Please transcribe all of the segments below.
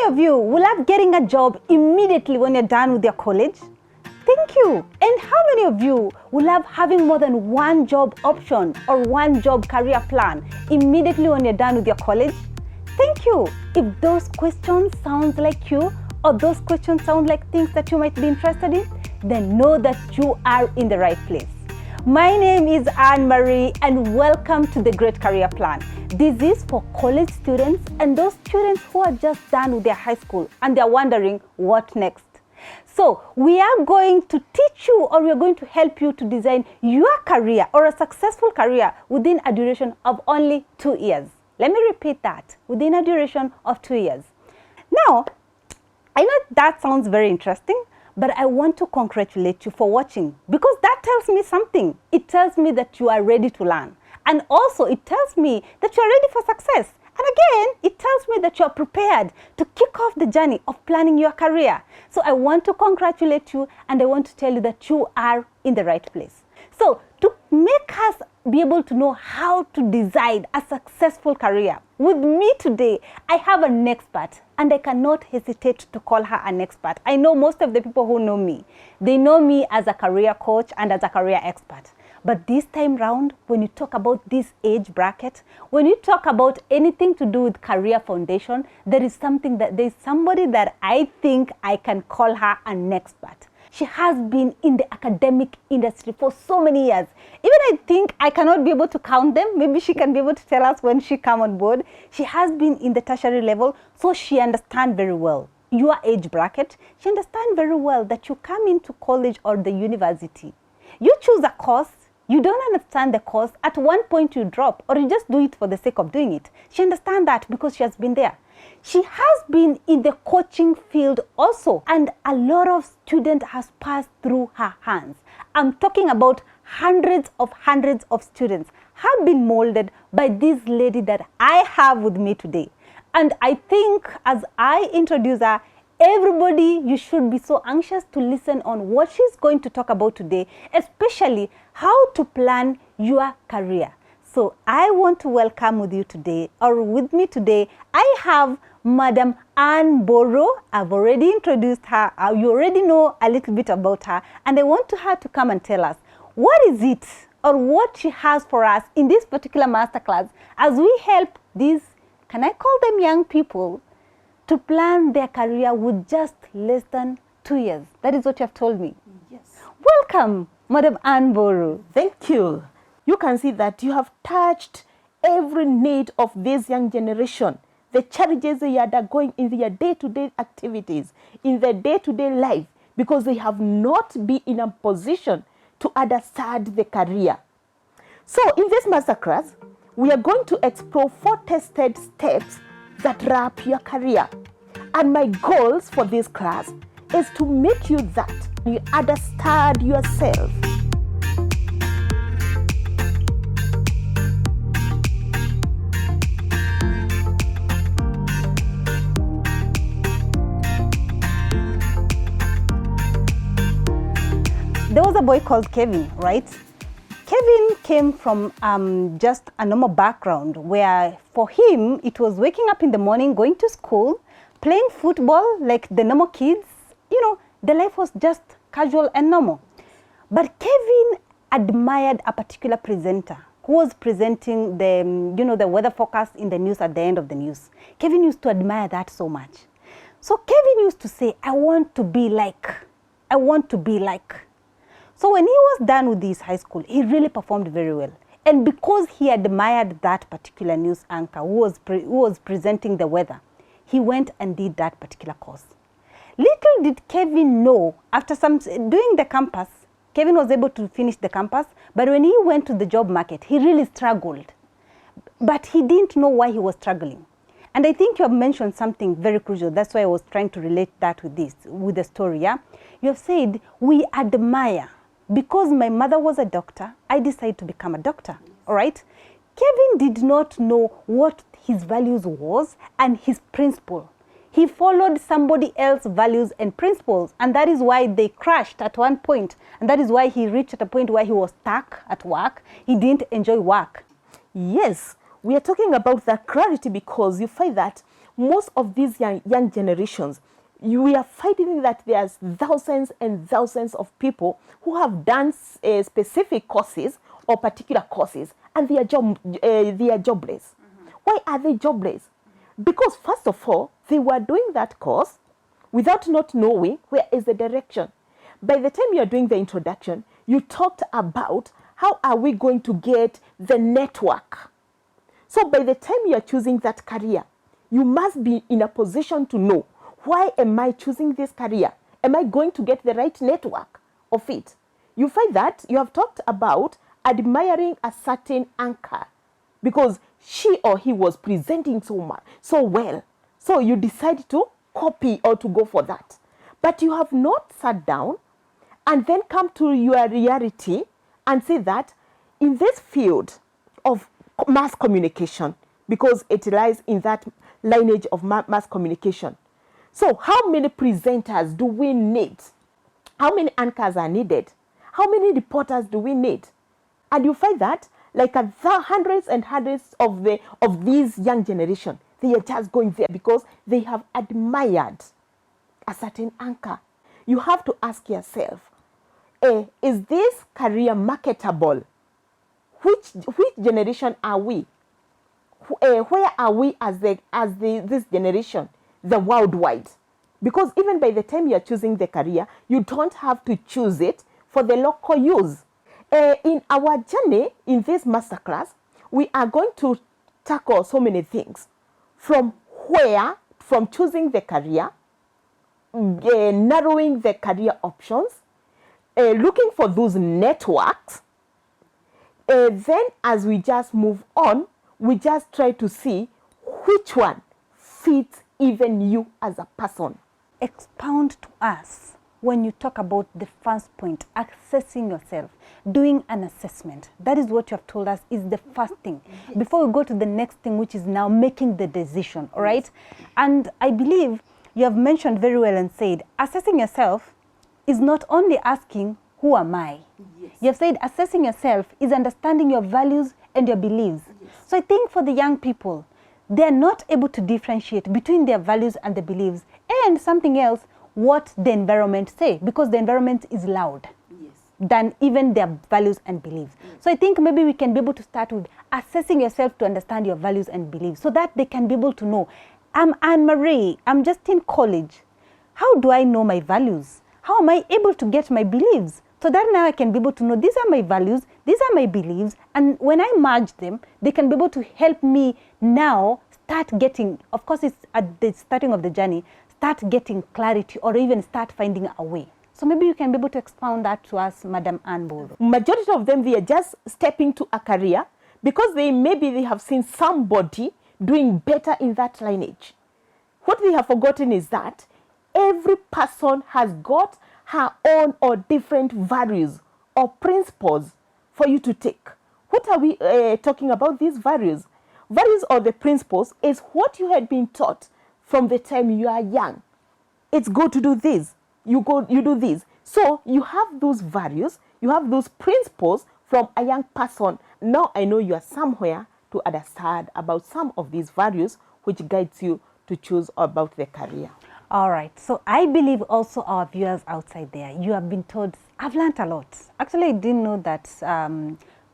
of you will love getting a job immediately when you're done with your college? Thank you. And how many of you will love having more than one job option or one job career plan immediately when you're done with your college? Thank you. If those questions sound like you, or those questions sound like things that you might be interested in, then know that you are in the right place. My name is Ann Marie, and welcome to the Great Career Plan. This is for college students and those students who are just done with their high school and they're wondering what next. So we are going to teach you, or we are going to help you to design your career or a successful career within a duration of only 2 years. Let me repeat that, within a duration of 2 years. Now, I know that sounds very interesting, but I want to congratulate you for watching, because that tells me something. It tells me that you are ready to learn. And also it tells me that you are ready for success. And again, it tells me that you are prepared to kick off the journey of planning your career. So I want to congratulate you, and I want to tell you that you are in the right place. So to make us be able to know how to design a successful career, with me today, I have an expert, and I cannot hesitate to call her an expert. I know most of the people who know me, they know me as a career coach and as a career expert. But this time round, when you talk about this age bracket, when you talk about anything to do with career foundation, there's somebody that I think I can call her an expert. She has been in the academic industry for so many years. Even I think I cannot be able to count them. Maybe she can be able to tell us when she come on board. She has been in the tertiary level, so she understands very well your age bracket. She understands very well that you come into college or the university. You choose a course. You don't understand the course. At one point you drop, or you just do it for the sake of doing it. She understands that because she has been there. She has been in the coaching field also, and a lot of students has passed through her hands. I'm talking about hundreds of students have been molded by this lady that I have with me today. And I think as I introduce her, everybody, you should be so anxious to listen on what she's going to talk about today, especially how to plan your career. So I want to welcome with you today, or with me today, I have Madam Ann Wairimu. I've already introduced her. You already know a little bit about her, and I want her to come and tell us what is it, or what she has for us in this particular masterclass, as we help these, can I call them young people, to plan their career with just less than 2 years. That is what you have told me. Yes. Welcome, Madam Ann Wairimu. Thank you. You can see that you have touched every need of this young generation, the challenges they are undergoing in their day-to-day activities, in their day-to-day life, because they have not been in a position to understand the career. So in this masterclass, we are going to explore 4 tested steps that wrap your career. And my goals for this class is to make you that you understand yourself. There was a boy called Kevin, right? Kevin came from just a normal background where for him, it was waking up in the morning, going to school, playing football like the normal kids. You know, the life was just casual and normal. But Kevin admired a particular presenter who was presenting the weather forecast in the news at the end of the news. Kevin used to admire that so much. So Kevin used to say, I want to be like. So when he was done with his high school, he really performed very well. And because he admired that particular news anchor who was presenting the weather, he went and did that particular course. Little did Kevin know, after doing the campus, Kevin was able to finish the campus, but when he went to the job market, he really struggled. But he didn't know why he was struggling. And I think you have mentioned something very crucial. That's why I was trying to relate that with the story, yeah? You have said, we admire. Because my mother was a doctor, I decided to become a doctor, all right? Kevin did not know what his values was and his principle. He followed somebody else's values and principles, and that is why they crashed at one point. And that is why he reached at a point where he was stuck at work. He didn't enjoy work. Yes, we are talking about that clarity because you find that most of these young generations, we are finding that there's thousands and thousands of people who have done specific courses or particular courses, and they are jobless. Why are they jobless? Because first of all, they were doing that course without not knowing where is the direction. By the time you are doing the introduction, you talked about how are we going to get the network. So by the time you are choosing that career, you must be in a position to know, why am I choosing this career? Am I going to get the right network of it? You find that you have talked about admiring a certain anchor because she or he was presenting so well. So you decide to copy or to go for that. But you have not sat down and then come to your reality and say that in this field of mass communication, because it lies in that lineage of mass communication. So how many presenters do we need? How many anchors are needed? How many reporters do we need? And you find that like hundreds and hundreds of these young generation, they are just going there because they have admired a certain anchor. You have to ask yourself, is this career marketable? Which generation are we? Where are we as this generation, the worldwide? Because even by the time you are choosing the career, you don't have to choose it for the local use. In our journey in this masterclass, we are going to tackle so many things. From choosing the career, narrowing the career options, looking for those networks. Then as we just move on, we just try to see which one fits even you as a person. Expound to us when you talk about the first point, assessing yourself, doing an assessment. That is what you have told us is the first thing. Before we go to the next thing, which is now making the decision, all right? And I believe you have mentioned very well and said, assessing yourself is not only asking, who am I? Yes. You have said assessing yourself is understanding your values and your beliefs. Yes. So I think for the young people, they are not able to differentiate between their values and the beliefs and something else, what the environment say, because the environment is loud than even their values and beliefs. So I think maybe we can be able to start with assessing yourself to understand your values and beliefs so that they can be able to know, I'm Anne Marie, I'm just in college. How do I know my values? How am I able to get my beliefs? So that now I can be able to know these are my values, these are my beliefs, and when I merge them, they can be able to help me now start getting, of course it's at the starting of the journey, start getting clarity or even start finding a way. So maybe you can be able to expound that to us, Madam Ann Wairimu. Majority of them, they are just stepping to a career because they have seen somebody doing better in that lineage. What they have forgotten is that every person has got her own or different values or principles for you to take. What are we talking about these values? Values or the principles is what you had been taught from the time you are young. It's good to do this. You do this. So you have those values, you have those principles from a young person. Now I know you are somewhere to understand about some of these values which guides you to choose about the career. All right. So I believe also our viewers outside there, you have been told, I've learned a lot. Actually, I didn't know that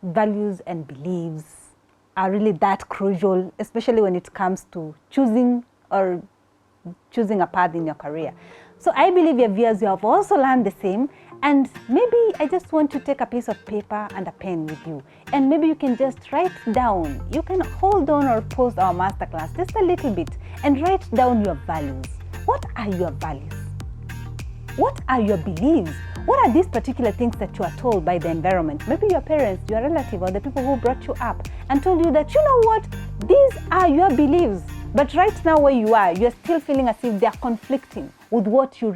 values and beliefs are really that crucial, especially when it comes to choosing a path in your career. So I believe your viewers, you have also learned the same. And maybe I just want to take a piece of paper and a pen with you. And maybe you can just write down. You can hold on or pause our masterclass just a little bit and write down your values. What are your values? What are your beliefs? What are these particular things that you are told by the environment? Maybe your parents, your relative, or the people who brought you up and told you that, you know what, these are your beliefs. But right now where you are, you're still feeling as if they're conflicting with what your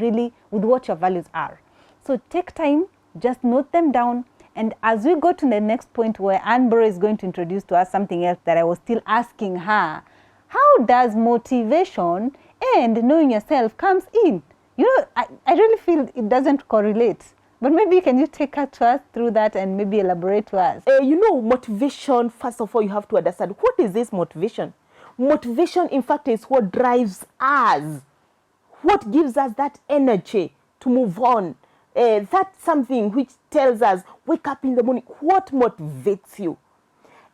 values are. So take time, just note them down. And as we go to the next point where Ann Wairimu is going to introduce to us something else that I was still asking her, how does motivation and knowing yourself comes in? You know, I really feel it doesn't correlate. But maybe can you take us through that and maybe elaborate to us? Motivation, first of all, you have to understand, what is this motivation? Motivation, in fact, is what drives us, what gives us that energy to move on. That's something which tells us, wake up in the morning. What motivates you?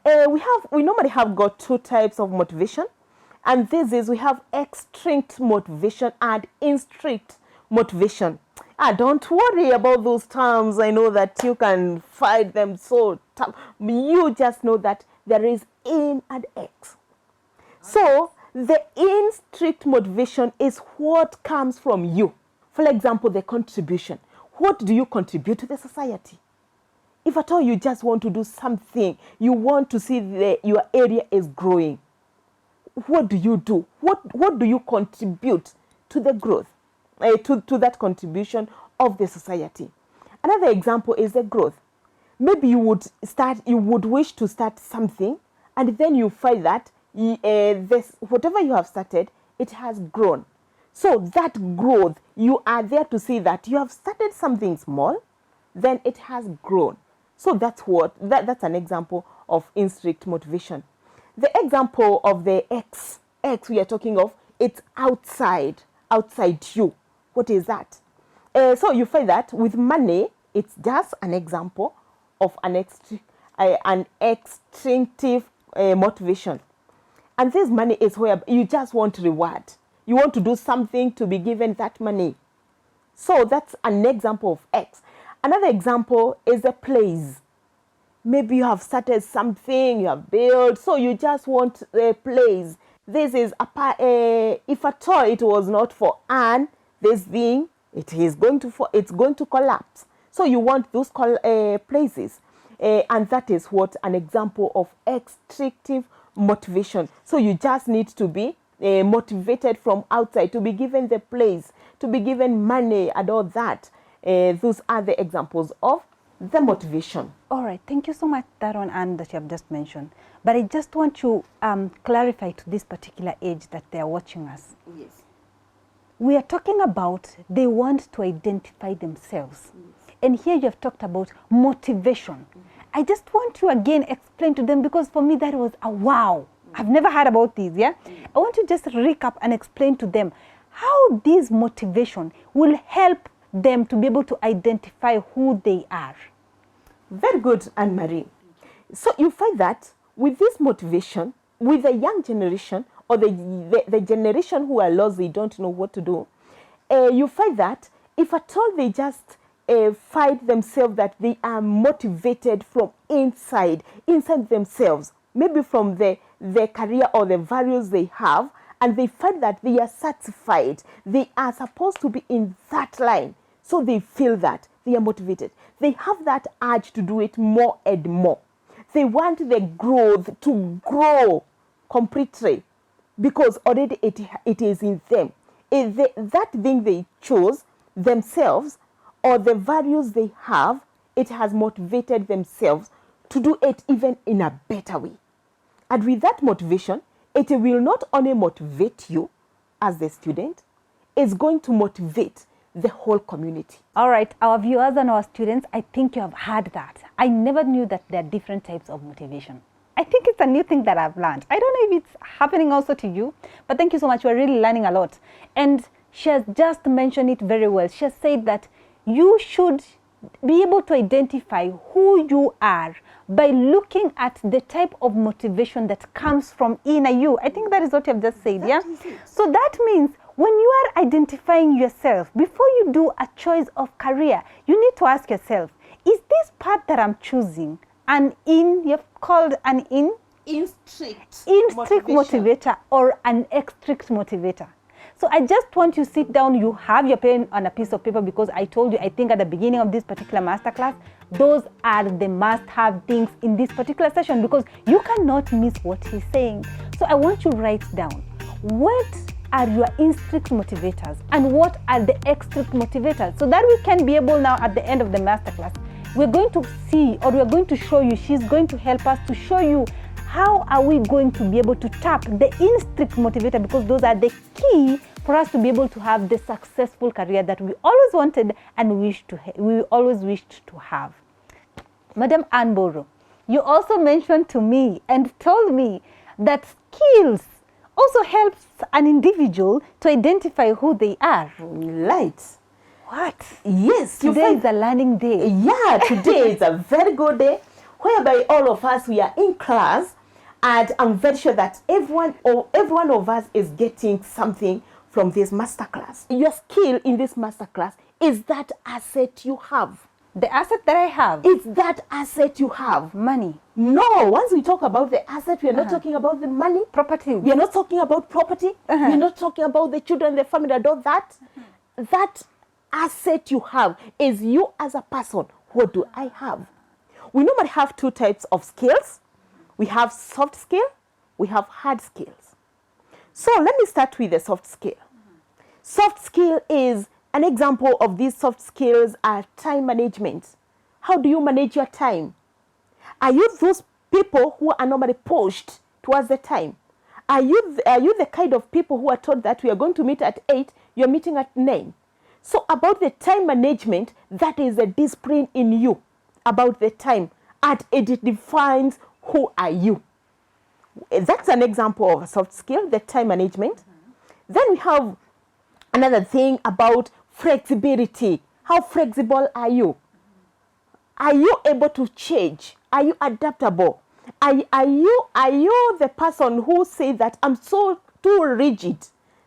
We normally have got two types of motivation, and this is, we have extrinsic motivation and intrinsic motivation. Don't worry about those terms. I know that you can find them so tough. You just know that there is in and ex. So the intrinsic motivation is what comes from you. For example, the contribution. What do you contribute to the society? If at all you just want to do something, you want to see your area is growing, what do you do? What do you contribute to the growth, to that contribution of the society? Another example is the growth. Maybe you would wish to start something, and then you find that whatever you have started, it has grown. So that growth, you are there to see that you have started something small, then it has grown. So that's an example of intrinsic motivation. The example of the X we are talking of, it's outside you. What is that? So you find that with money, it's just an example of an extrinsic motivation. And this money is where you just want reward. You want to do something to be given that money. So that's an example of X. Another example is the place. Maybe you have started something, you have built, so you just want a place. This is, if at all it was not for Anne, this thing, it's going to collapse. So you want those places. And that is what an example of extrinsic motivation. So you just need to be motivated from outside, to be given the place, to be given money and all that. Those are the examples of the motivation. All right, thank you so much, that one, Anne, that you have just mentioned. But I just want to clarify to this particular age that they are watching us. Yes. We are talking about they want to identify themselves. Yes. And here you have talked about motivation. Mm-hmm. I just want to again explain to them, because for me that was a wow. Mm-hmm. I've never heard about this, yeah? Mm-hmm. I want to just recap and explain to them how this motivation will help them to be able to identify who they are. Very good, Anne-Marie. So you find that with this motivation, with the young generation, or the generation who are lost, they don't know what to do, you find that if at all they just find themselves that they are motivated from inside themselves, maybe from the career or the values they have, and they find that they are satisfied, they are supposed to be in that line, so they feel that they are motivated. They have that urge to do it more and more. They want the growth to grow completely, because already it is in them. That thing they chose themselves, or the values they have, it has motivated themselves to do it even in a better way. And with that motivation, it will not only motivate you as the student, it's going to motivate the whole community. All right, our viewers and our students, I think you have heard that. I never knew that there are different types of motivation. I think it's a new thing that I've learned. I don't know if it's happening also to you, but thank you so much. We're really learning a lot. And she has just mentioned it very well. She has said that you should be able to identify who you are by looking at the type of motivation that comes from inner you. I think that is what you have just said, yeah? So that means when you are identifying yourself, before you do a choice of career, you need to ask yourself, is this path that I'm choosing you've called an intrinsic motivator or an extrinsic motivator? So I just want you to sit down, you have your pen on a piece of paper, because I told you, I think at the beginning of this particular masterclass, those are the must-have things in this particular session, because you cannot miss what he's saying. So I want you to write down, what are your intrinsic motivators and what are the extrinsic motivators, so that we can be able now at the end of the masterclass, we're going to see, or we're going to show you, she's going to help us to show you how are we going to be able to tap the intrinsic motivator, because those are the key for us to be able to have the successful career that we always wanted and we always wished to have. Madam Ann Wairimu, you also mentioned to me and told me that skills also helps an individual to identify who they are. Right. What? Yes. Today is a learning day. Yeah, today is a very good day whereby all of us, we are in class, and I'm very sure that every one of us is getting something from this masterclass. Your skill in this masterclass is that asset you have. The asset that I have. It's that asset you have. Money. No, once we talk about the asset, we are not talking about the money. Property. We are not talking about property. We are not talking about the children, the family, that all that. That asset you have is you as a person. What do I have? We normally have two types of skills. We have soft skill, we have hard skills. So let me start with the soft skill. Soft skill is an example of these soft skills are time management. How do you manage your time? Are you those people who are normally pushed towards the time? Are you the kind of people who are told that we are going to meet at 8, you're meeting at 9? So about the time management, that is a discipline in you about the time, and it defines who are you. That's an example of a soft skill, the time management. Then we have another thing about flexibility. How flexible are you? Are you able to change? Are you adaptable? Are you the person who says that I'm so too rigid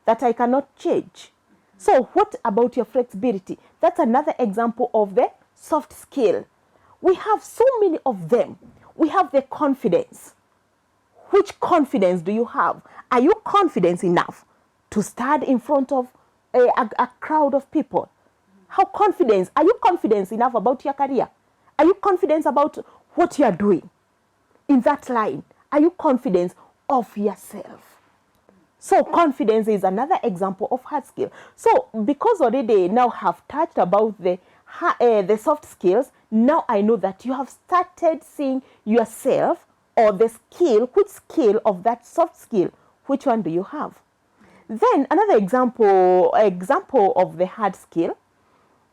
that I cannot change? So what about your flexibility? That's another example of the soft skill. We have so many of them. We have the confidence. Which confidence do you have? Are you confident enough to stand in front of a crowd of people? How confident? Are you confident enough about your career? Are you confident about what you are doing in that line? Are you confident of yourself? So confidence is another example of hard skill. So because already now have touched about the soft skills, now I know that you have started seeing yourself or the skill, which skill of that soft skill, which one do you have? Then another example of the hard skill,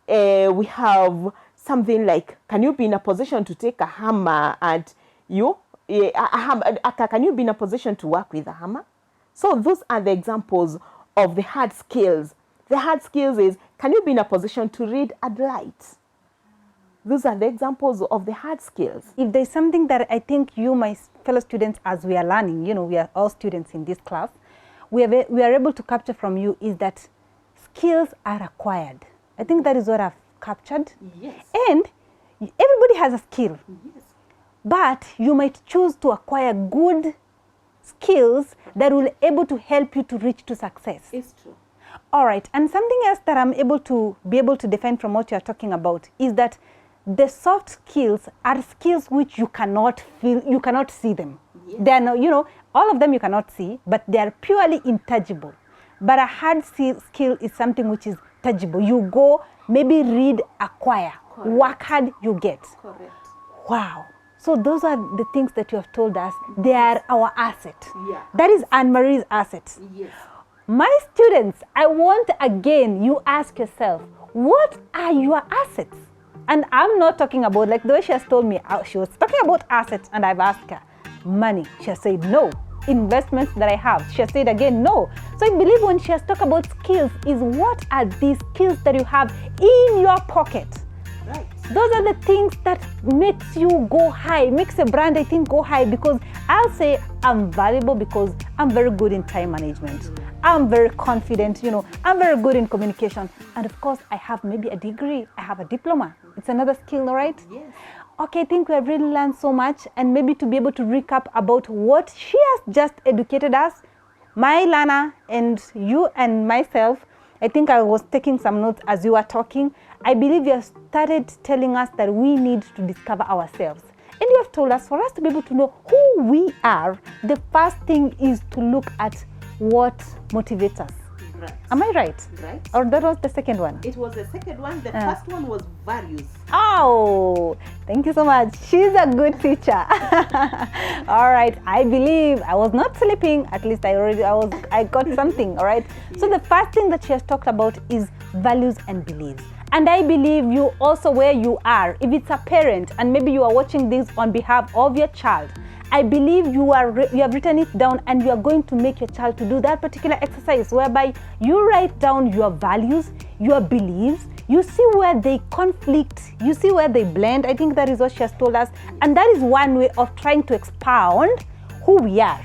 we have something like, can you be in a position to take a hammer and can you be in a position to work with a hammer? So those are the examples of the hard skills. The hard skills is, can you be in a position to read and write? Those are the examples of the hard skills. If there's something that I think you, my fellow students, as we are learning, we are all students in this class, we are able to capture from you is that skills are acquired. I think that is what I've captured. Yes. And everybody has a skill. Yes. But you might choose to acquire good skills that will be able to help you to reach to success. It's true. All right. And something else that I'm able to define from what you're talking about is that the soft skills are skills which you cannot feel, you cannot see them. Yes. They are no, all of them you cannot see, but they are purely intangible. But a hard skill is something which is tangible. You go, maybe read, acquire. Correct. Work hard, you get. Correct. Wow. So those are the things that you have told us. They are our asset. Yeah. That is Anne-Marie's asset. Yes. My students, I want again you ask yourself, what are your assets? And I'm not talking about, like the way she has told me, she was talking about assets, and I've asked her, money. She has said no. Investments that I have. She has said again no. So I believe when she has talked about skills is what are these skills that you have in your pocket? Right. Those are the things that makes you go high, makes a brand, I think, go high, because I'll say I'm valuable because I'm very good in time management. I'm very confident, I'm very good in communication. And of course, I have maybe a degree, I have a diploma. It's another skill, right? Yes. Okay, I think we have really learned so much, and maybe to be able to recap about what she has just educated us, my learner and you and myself. I think I was taking some notes as you were talking. I believe you have started telling us that we need to discover ourselves. And you have told us for us to be able to know who we are, the first thing is to look at what motivates us. Right. Am I right? Right. Or that was the second one? It was the second one. The first one was values. Oh, thank you so much. She's a good teacher. All right. I believe I was not sleeping. At least I got something. All right. Yeah. So the first thing that she has talked about is values and beliefs. And I believe you also, where you are, if it's a parent and maybe you are watching this on behalf of your child, I believe you have written it down, and you are going to make your child to do that particular exercise whereby you write down your values, your beliefs, you see where they conflict, you see where they blend. I think that is what she has told us, and that is one way of trying to expound who we are.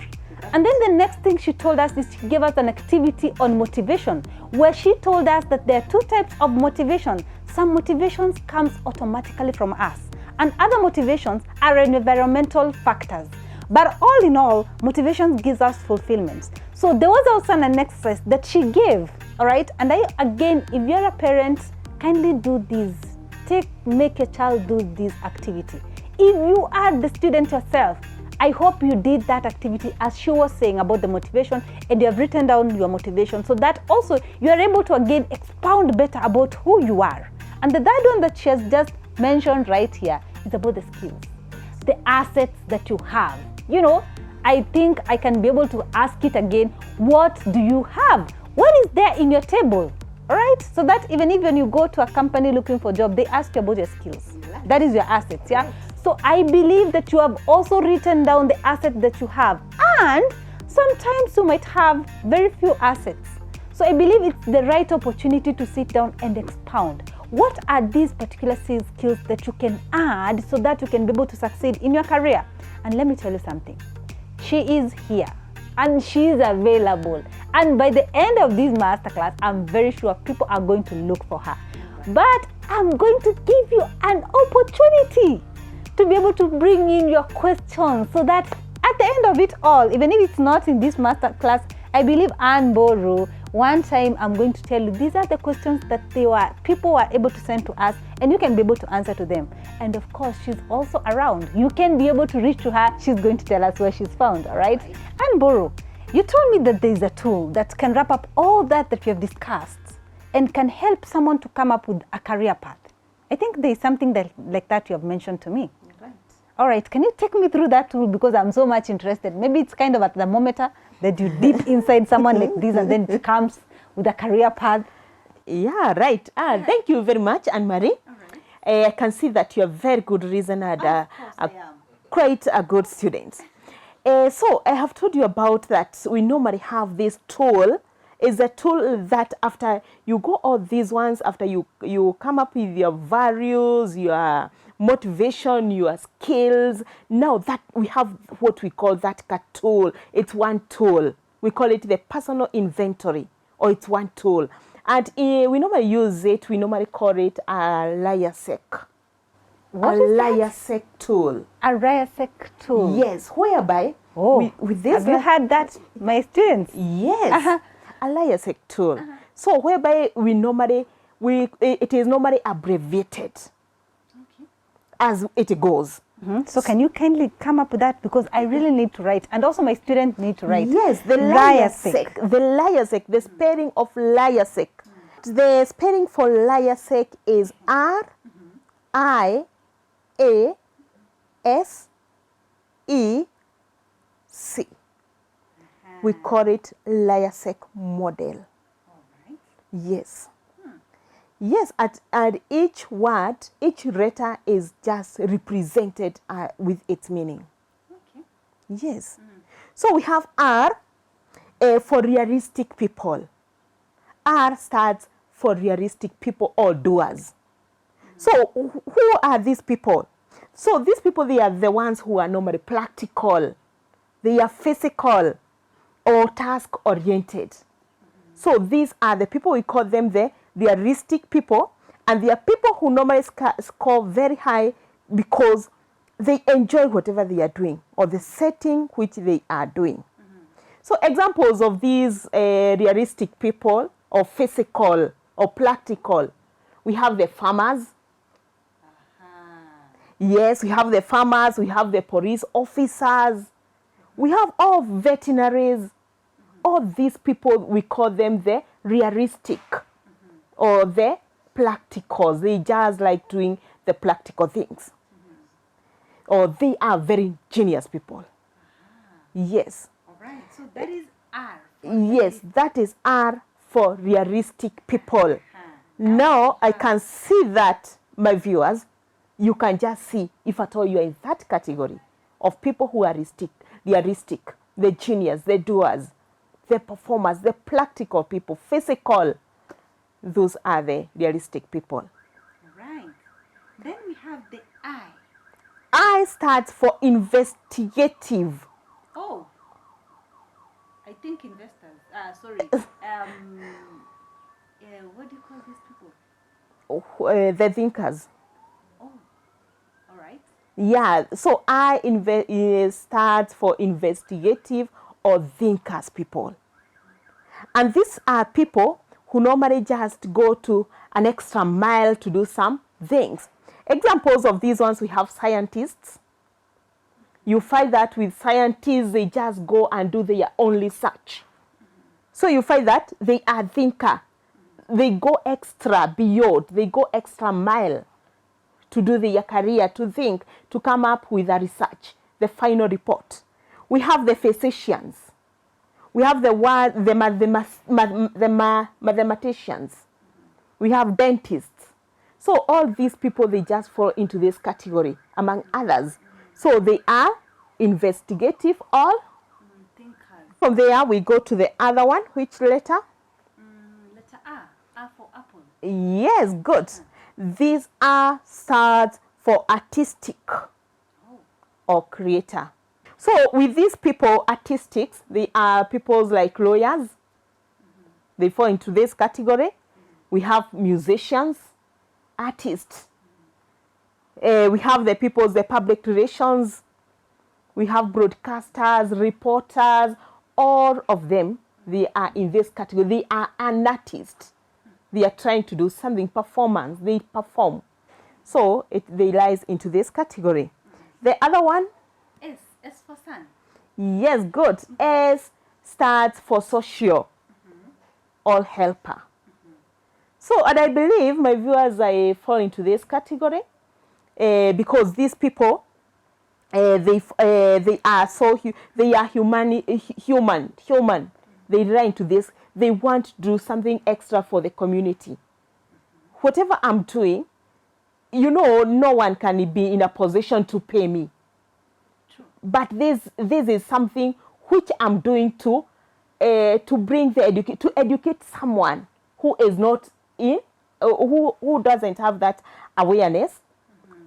And then the next thing she told us is she gave us an activity on motivation, where she told us that there are two types of motivation. Some motivations comes automatically from us, and other motivations are environmental factors. But all in all, motivation gives us fulfillment. So there was also an exercise that she gave, all right? And again, if you're a parent, kindly do this. Make your child do this activity. If you are the student yourself, I hope you did that activity as she was saying about the motivation, and you have written down your motivation so that also you are able to again expound better about who you are. And the third one that she has just mentioned right here is about the skills, the assets that you have. You know, I think I can be able to ask it again. What do you have? What is there in your table? All right, so that even if when you go to a company looking for a job, they ask you about your skills. That is your assets, yeah? So I believe that you have also written down the assets that you have. And sometimes you might have very few assets. So I believe it's the right opportunity to sit down and expound. What are these particular skills that you can add so that you can be able to succeed in your career? And let me tell you something. She is here and she is available. And by the end of this masterclass, I'm very sure people are going to look for her. But I'm going to give you an opportunity to be able to bring in your questions so that at the end of it all, even if it's not in this masterclass, I believe Ann Wairimu, one time I'm going to tell you these are the questions that people were able to send to us, and you can be able to answer to them. And of course, she's also around. You can be able to reach to her. She's going to tell us where she's found, all right? Ann Wairimu, you told me that there is a tool that can wrap up all that we have discussed and can help someone to come up with a career path. I think there is something like that you have mentioned to me. Right. All right, can you take me through that tool, because I'm so much interested. Maybe it's kind of a thermometer that you dip inside someone like this and then it comes with a career path. Yeah, right. Thank you very much, Anne-Marie. Right. I can see that you're a very good reasoner and quite a good student. So I have told you about that we normally have this tool. Is a tool that after you go all these ones, after you come up with your values, your motivation, your skills, now that we have what we call that tool. It's one tool. We call it the personal inventory, or it's one tool. And we normally use it, we normally call it a liasec. What is that? Liasec tool. A liasec tool. Yes, whereby with this. Have you had that, my students? Yes, a liasec tool. So whereby it is normally abbreviated as it goes. So can you kindly come up with that, because I really need to write, and also my students need to write. Yes, the liasec, the spelling of liasec. The spelling for liasec is R-I-A-S-E-C. We call it liasec model. All right. Yes. Yes, at each word, each letter is just represented with its meaning. Okay. Yes. So we have R for realistic people. R stands for realistic people or doers. So who are these people? So these people, they are the ones who are normally practical. They are physical or task-oriented. So these are the people, we call them the realistic people, and they are people who normally score very high because they enjoy whatever they are doing or the setting which they are doing. So examples of these realistic people or physical or practical, we have the farmers. Yes, we have the farmers, we have the police officers, we have all veterinaries. All these people, we call them the realistic or the practicals. They just like doing the practical things. Or they are very genius people. Yes. All right. So that is R. Yes, that is R for realistic people. Now I can see that, my viewers, you can just see if at all you are in that category of people who are realistic, the genius, the doers, the performers, the practical people, physical. Those are the realistic people. Right. Then we have the I. I stands for investigative. Oh. I think investors. Sorry. What do you call these people? The thinkers. Oh. All right. Yeah, so I stands for investigative or thinkers people. And these are people who normally just go to an extra mile to do some things. Examples of these ones, we have scientists. You find that with scientists, they just go and do their own research. So you find that they are thinker. They go extra beyond, they go extra mile to do their career, to think, to come up with a research, the final report. We have the physicians. We have the mathematicians. We have dentists. So all these people, they just fall into this category, among others. So they are investigative or Thinkers. from there we go to the other one. Which letter? Letter R. R for apple. Yes, good. These are stands for artistic or creator. So with these people, artistics, they are people like lawyers. They fall into this category. We have musicians, artists. We have the people, the public relations. We have broadcasters, reporters. All of them, they are in this category. They are an artist. They are trying to do something, performance. They perform. So they lies into this category. The other one? S for sun. Yes, good. S stands for social or helper. So, and I believe my viewers, I fall into this category because these people, they are human. They rely into this. They want to do something extra for the community. Whatever I'm doing, no one can be in a position to pay me. But this is something which I'm doing to bring to educate someone who is not in, who doesn't have that awareness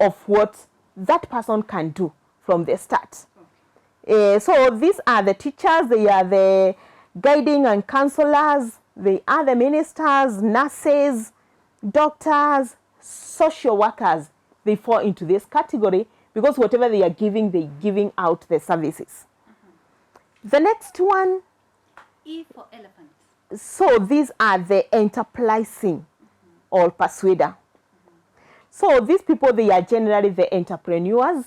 of what that person can do from the start. So these are the teachers, they are the guiding and counselors, they are the ministers, nurses, doctors, social workers. They fall into this category because whatever they are giving, they're giving out the services. The next one. E for elephant. So these are the enterprising or persuader. So these people, they are generally the entrepreneurs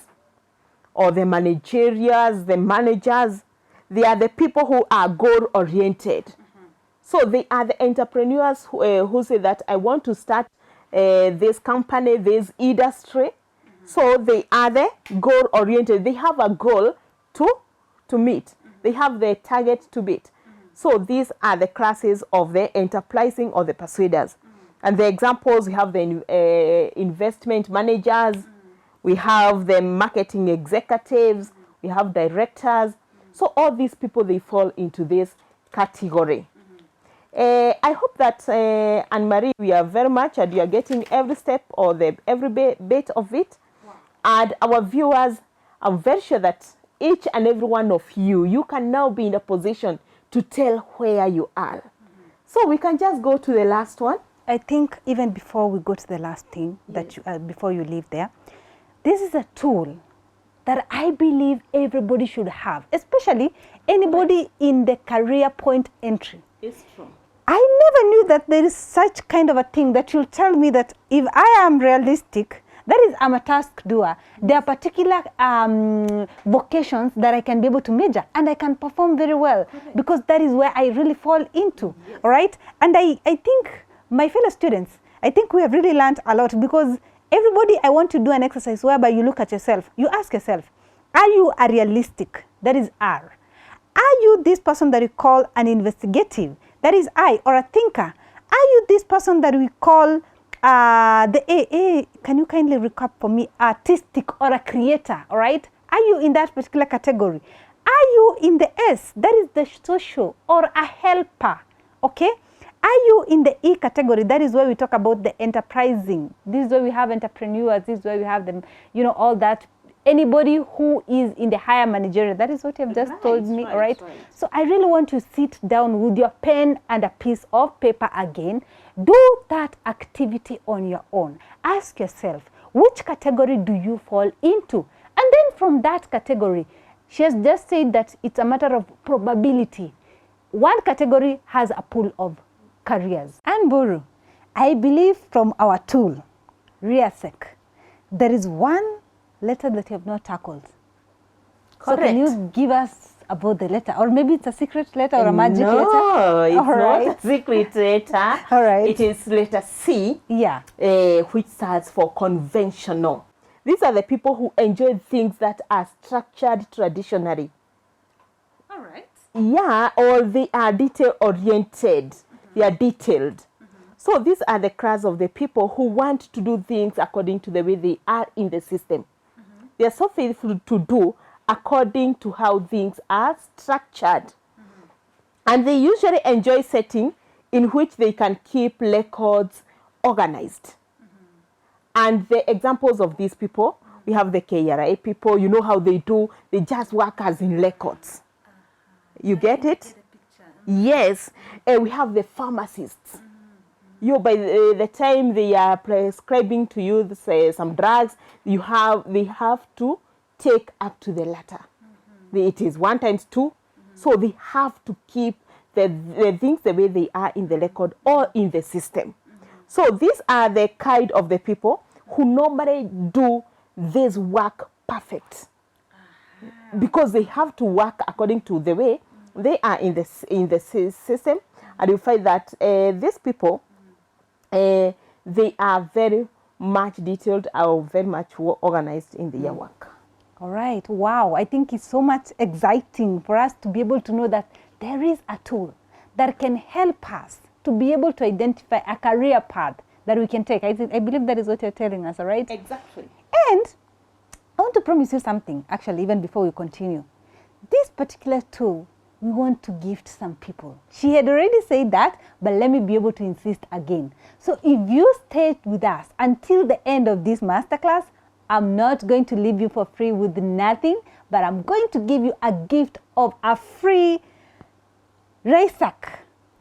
or the managerials, the managers. They are the people who are goal-oriented. So they are the entrepreneurs who say that I want to start this company, this industry. So they are the goal-oriented. They have a goal to meet. They have the target to beat. So these are the classes of the enterprising or the persuaders. And the examples, we have the investment managers, we have the marketing executives, we have directors. So all these people, they fall into this category. I hope that, Anne-Marie, we are very much, and you are getting every step or every bit of it. Wow. And our viewers, I'm very sure that each and every one of you can now be in a position to tell where you are. So we can just go to the last one. I think even before we go to the last thing, that before you leave there, this is a tool that I believe everybody should have, especially anybody in the career point entry. It's true. I never knew that there is such kind of a thing that will tell me that if I am realistic, that is, I'm a task doer. There are particular vocations that I can be able to measure and I can perform very well because that is where I really fall into, right? And I think my fellow students, I think we have really learned a lot because everybody, I want to do an exercise whereby you look at yourself, you ask yourself, are you a realistic? That is R. Are you this person that we call an investigative? That is I, or a thinker. Are you this person that we call the A? Can you kindly recap for me? Artistic or a creator, all right? Are Are you in that particular category? Are you in the S, that is the social, or a helper? Okay? Are you in the E category? That is where we talk about the enterprising. This is where we have entrepreneurs. This is where we have them, you know, all that. Anybody who is in the higher managerial, that is what you've just told me, right? So I really want you to sit down with your pen and a piece of paper again. Do that activity on your own. Ask yourself, which category do you fall into? And then from that category, she has just said that it's a matter of probability. One category has a pool of careers. And Buru, I believe from our tool, ReaSec, there is one letter that you have not tackled. Correct. So can you give us about the letter? Or maybe it's a secret letter or a magic letter? No, it's All not a secret letter. All right. It is letter C, Yeah. which stands for conventional. These are the people who enjoy things that are structured traditionally. All right. Yeah, or they are detail-oriented. They are detailed. So these are the class of the people who want to do things according to the way they are in the system. They are so faithful to do according to how things are structured. And they usually enjoy setting in which they can keep records organized. And the examples of these people, we have the KRA people, you know how they do, they just work as in records. You get it? Yes. We have the pharmacists. You, by the time they are prescribing to you say, some drugs, they have to take up to the letter. It is 1 times 2. So they have to keep the things the way they are in the record or in the system. So these are the kind of the people who normally do this work perfect. Because they have to work according to the way they are in the system. And you find that these people, they are very much detailed or very much organized in their work. All right. Wow. I think it's so much exciting for us to be able to know that there is a tool that can help us to be able to identify a career path that we can take. I believe that is what you're telling us, all right? Exactly. And I want to promise you something, actually, even before we continue. This particular tool, we want to gift some people. She had already said that, but let me be able to insist again. So if you stay with us until the end of this masterclass, I'm not going to leave you for free with nothing, but I'm going to give you a gift of a free ReaSec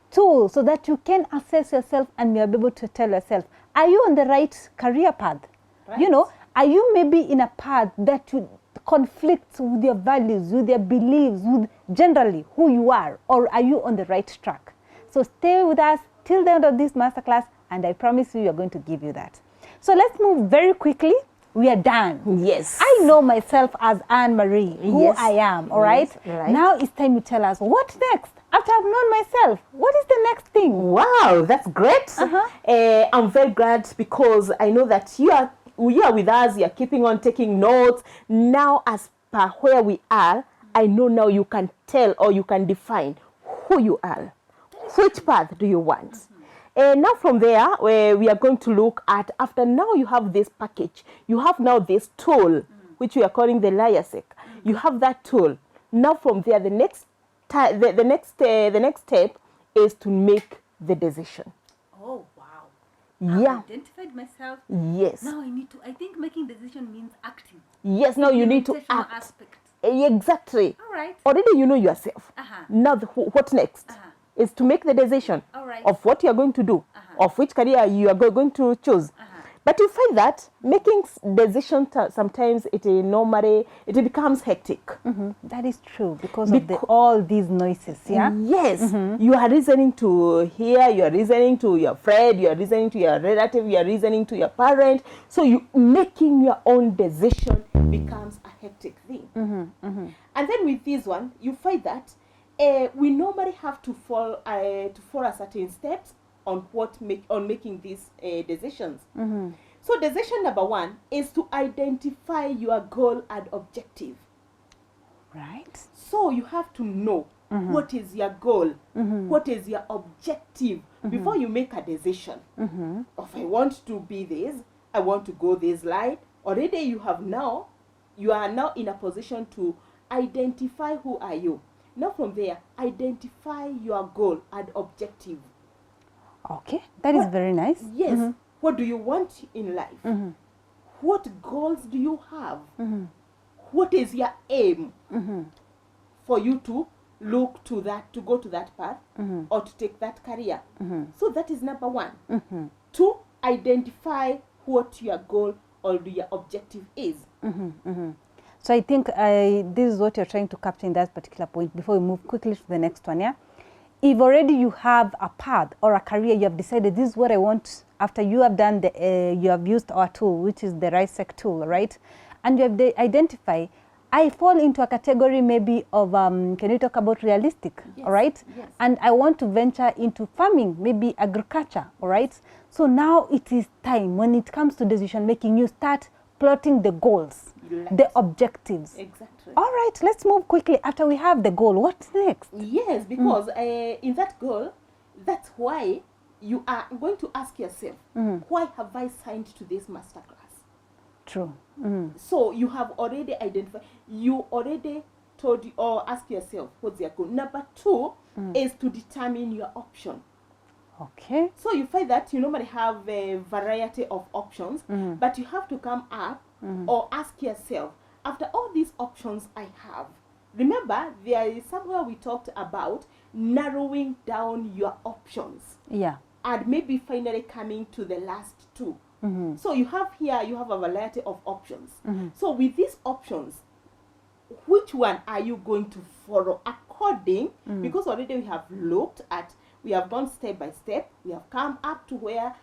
tool so that you can assess yourself and you'll be able to tell yourself, are you on the right career path? Right. You know, are you maybe in a path that conflicts with your values, with your beliefs, with generally who you are, or are you on the right track? So stay with us till the end of this masterclass, and I promise you, you're going to give you that. So let's move very quickly. We are done. Yes. I know myself as Anne Marie, who Yes. I am, all right? Yes, right. Now it's time to tell us, what next? After I've known myself, what is the next thing? Wow, that's great. I'm very glad because I know that you are with us, you are keeping on taking notes. Now, as per where we are, I know now you can tell or you can define who you are. Which path do you want? And now from there, we are going to look at, after now you have this package, you have now this tool, which we are calling the ReaSec. You have that tool. Now from there, the next step is to make the decision. Oh, wow. Yeah. I've identified myself. Yes. Now I think making decision means acting. Yes, now you need to Implementational act. aspect. Exactly. All right. Already you know yourself. Now what next? Is to make the decision All right. of what you are going to do, of which career you are going to choose. But you find that making decisions sometimes it becomes hectic. That is true because of all these noises, yeah? Yes. You are listening to here, you are listening to your friend, you are listening to your relative, you are listening to your parent. So you making your own decision becomes a hectic thing. And then with this one, you find that we normally have to follow a certain steps on making these decisions. So decision number 1 is to identify your goal and objective. Right. So you have to know what is your goal, what is your objective before you make a decision. If I want to be this, I want to go this line. Already you have now you are now in a position to identify who are you. Now from there, identify your goal and objective. Okay, that is very nice. Yes. What do you want in life? What goals do you have? What is your aim for you to look to that, to go to that path or to take that career? So that is number one. To identify what your goal or your objective is. So I think this is what you're trying to capture in that particular point before we move quickly to the next one, yeah? If already you have a path or a career, you have decided this is what I want after you have done the, you have used our tool, which is the RiseSec tool, right? And you have identified, I fall into a category maybe of, can you talk about realistic, Yes, all right? yes. And I want to venture into farming, maybe agriculture, all right? So now it is time, when it comes to decision making, you start plotting the goals, Right. the objectives. Exactly. All right, let's move quickly. After we have the goal, what's next? Yes, because in that goal, that's why you are going to ask yourself, why have I signed to this masterclass? True. So you have already identified, you already told you, or ask yourself, what's your goal? Number two is to determine your option. Okay. So you find that you normally have a variety of options, but you have to come up or ask yourself, after all these options I have, remember there is somewhere we talked about narrowing down your options Yeah. and maybe finally coming to the last two. So you have here, you have a variety of options. So with these options, which one are you going to follow according, because already we have looked at, we have gone step by step, we have come up to where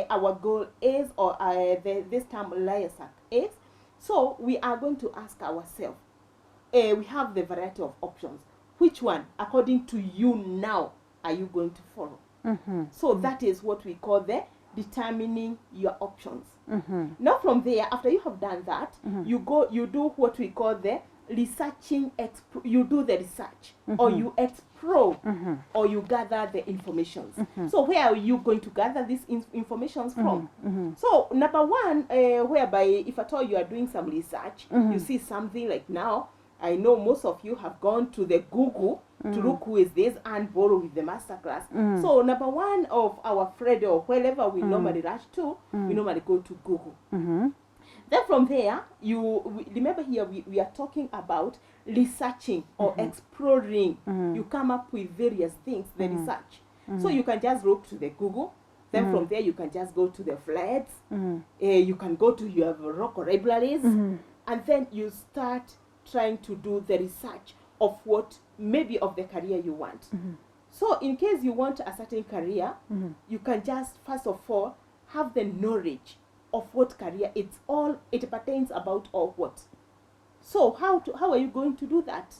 our goal is, or this term RiseSec is. So we are going to ask ourselves, we have the variety of options, which one according to you now are you going to follow? So that is what we call the determining your options. Now from there, after you have done that, you do what we call the researching. You do the research, or you explore, or you gather the informations. So where are you going to gather these informations from? So number one, whereby if at all you are doing some research, you see something like now, I know most of you have gone to the Google to look who is this Ann Wairimu with the masterclass. So number one of our Fred or wherever we normally rush to, we normally go to Google. Then from there, remember here we are talking about researching or exploring. You come up with various things, the research. So you can just look to the Google. Then from there you can just go to the flats. You can go to your local libraries, and then you start trying to do the research of what maybe of the career you want. So in case you want a certain career, you can just first of all have the knowledge of what career it pertains about, or what. So how are you going to do that?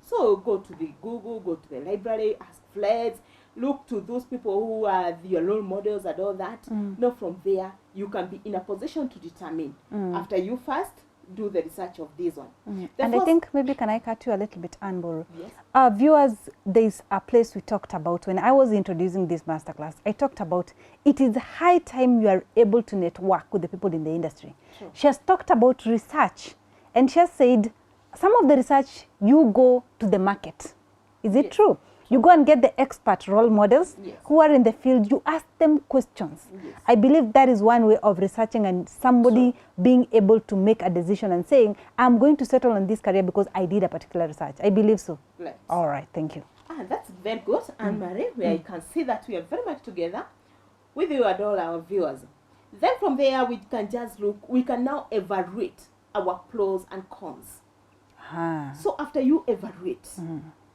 So go to the Google, go to the library, ask flats, look to those people who are your role models and all that. Now from there you can be in a position to determine after you first do the research of this one. And I think maybe, can I cut you a little bit, Ann Wairimu? Yes. Viewers, there's a place we talked about when I was introducing this masterclass. I talked about it is high time you are able to network with the people in the industry. Sure. She has talked about research, and she has said some of the research you go to the market. Is it Yes. true? You go and get the expert role models Yes. who are in the field. You ask them questions. Yes. I believe that is one way of researching and somebody being able to make a decision and saying, I'm going to settle on this career because I did a particular research. I believe so. Right. All right, thank you. That's very good, Anne-Marie, where you can see that we are very much together with you and all our viewers. Then from there, we can just look, we can now evaluate our pros and cons. So after you evaluate,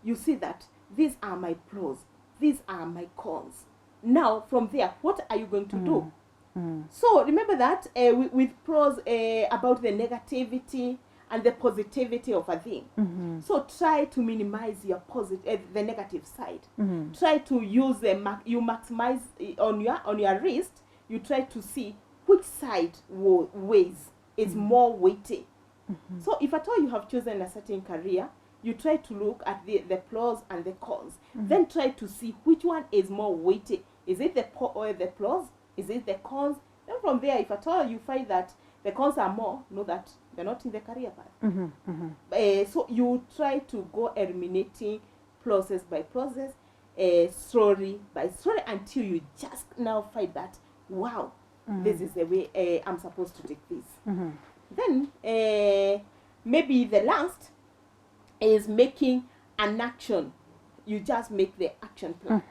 you see that these are my pros, these are my cons. Now from there, what are you going to do? So remember that with pros about the negativity and the positivity of a thing. So try to minimize your the negative side. Try to use you maximize on your wrist. You try to see which side weighs is more weighty. So if at all you have chosen a certain career, you try to look at the pros and the cons. Then try to see which one is more weighty. Is it the pros? Is it the cons? Then from there, if at all you find that the cons are more, know that you're not in the career path. So you try to go eliminating process by process, story by story, until you just now find that, wow, this is the way I'm supposed to take this. Then maybe the last is making an action. You just make the action plan.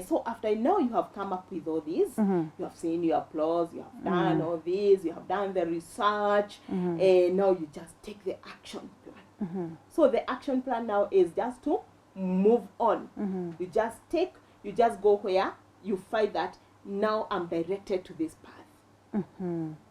So after now you have come up with all these, you have seen your applause, you have done all this, you have done the research, and now you just take the action plan. So the action plan now is just to move on. You just go where you find that now I'm directed to this path.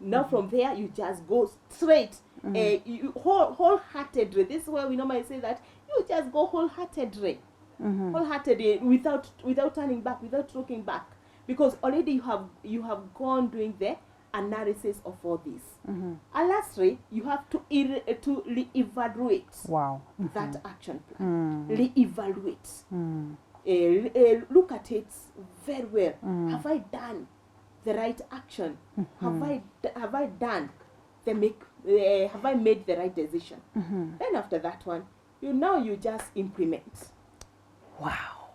Now from there you just go straight, you wholeheartedly. This is where we normally say that you just go wholeheartedly, without turning back, without looking back, because already you have gone doing the analysis of all this. And lastly, you have to re-evaluate that action plan. Re-evaluate. Look at it very well. Have I done the right action? Have I done have I made the right decision? Then after that one, you just implement. Wow.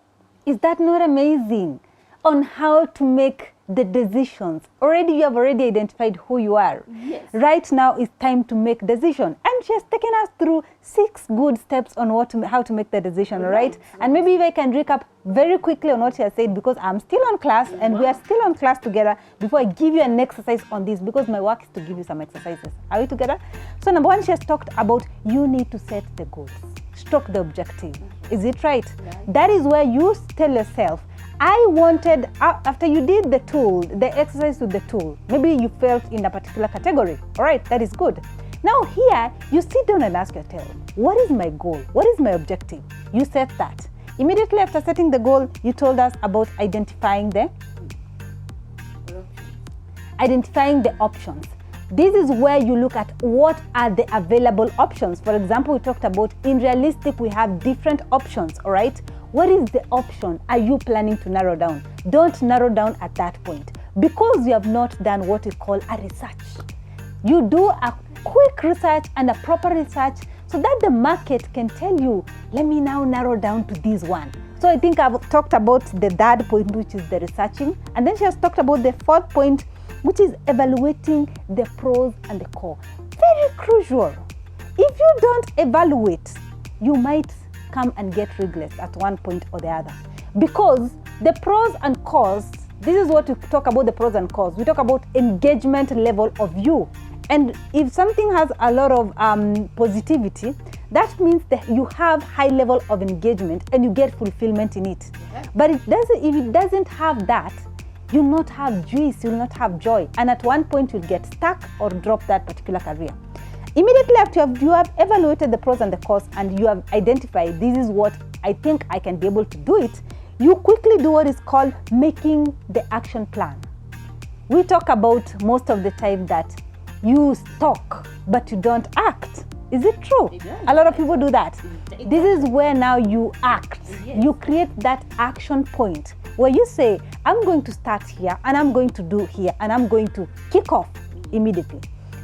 Is that not amazing? On how to make the decisions. Already you have identified who you are. Yes. Right now it's time to make decision. And she has taken us through 6 good steps on how to make the decision, right? And maybe if I can recap very quickly on what she has said, because I'm still on class and we are still on class together, before I give you an exercise on this, because my work is to give you some exercises. Are we together? So number 1, she has talked about you need to set the goals, stroke the objective. Is it right? That is where you tell yourself, I wanted, after you did the exercise with the tool, maybe you felt in a particular category. All right, that is good. Now here, you sit down and ask yourself, what is my goal? What is my objective? You set that. Immediately after setting the goal, you told us about identifying the options. This is where you look at what are the available options. For example, we talked about in realistic, we have different options, all right? What is the option are you planning to narrow down? Don't narrow down at that point, because you have not done what we call a research. You do a quick research and a proper research so that the market can tell you, let me now narrow down to this one. So I think I've talked about the 3rd point, which is the researching. And then she has talked about the 4th point, which is evaluating the pros and the cons. Very crucial. If you don't evaluate, you might come and get regrets at one point or the other, because the pros and cons, this is what we talk about, the pros and cons. We talk about engagement level of you, and if something has a lot of positivity, that means that you have high level of engagement and you get fulfillment in it. But if it doesn't have that, you'll not have juice, you'll not have joy, and at one point you'll get stuck or drop that particular career. Immediately after you have evaluated the pros and the cons and you have identified this is what I think I can be able to do it, you quickly do what is called making the action plan. We talk about most of the time that you talk but you don't act. Is it true? A lot of people do that. This is where now you act. You create that action point where you say, I'm going to start here and I'm going to do here and I'm going to kick off immediately.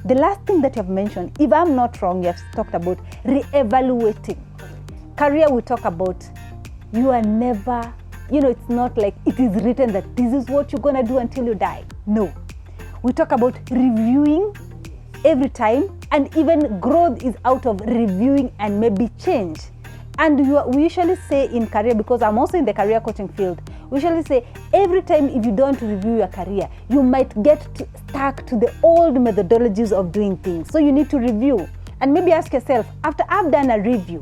The last thing that you have mentioned, if I'm not wrong, you have talked about re-evaluating. Career, we talk about, you are never, it's not like it is written that this is what you're going to do until you die. No. We talk about reviewing every time, and even growth is out of reviewing and maybe change. And we usually say in career, because I'm also in the career coaching field, we usually say every time if you don't review your career, you might get stuck to the old methodologies of doing things. So you need to review and maybe ask yourself, after I've done a review,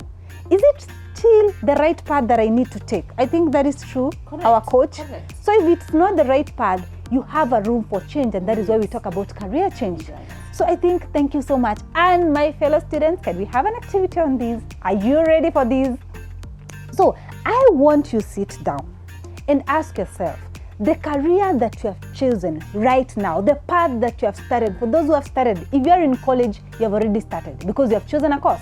is it still the right path that I need to take? I think that is true, our coach. Correct. So if it's not the right path, you have a room for change, and that is why we talk about career change. So I think, thank you so much. And my fellow students, can we have an activity on this? Are you ready for this? So I want you to sit down and ask yourself, the career that you have chosen right now, the path that you have started, for those who have started, if you are in college, you have already started because you have chosen a course.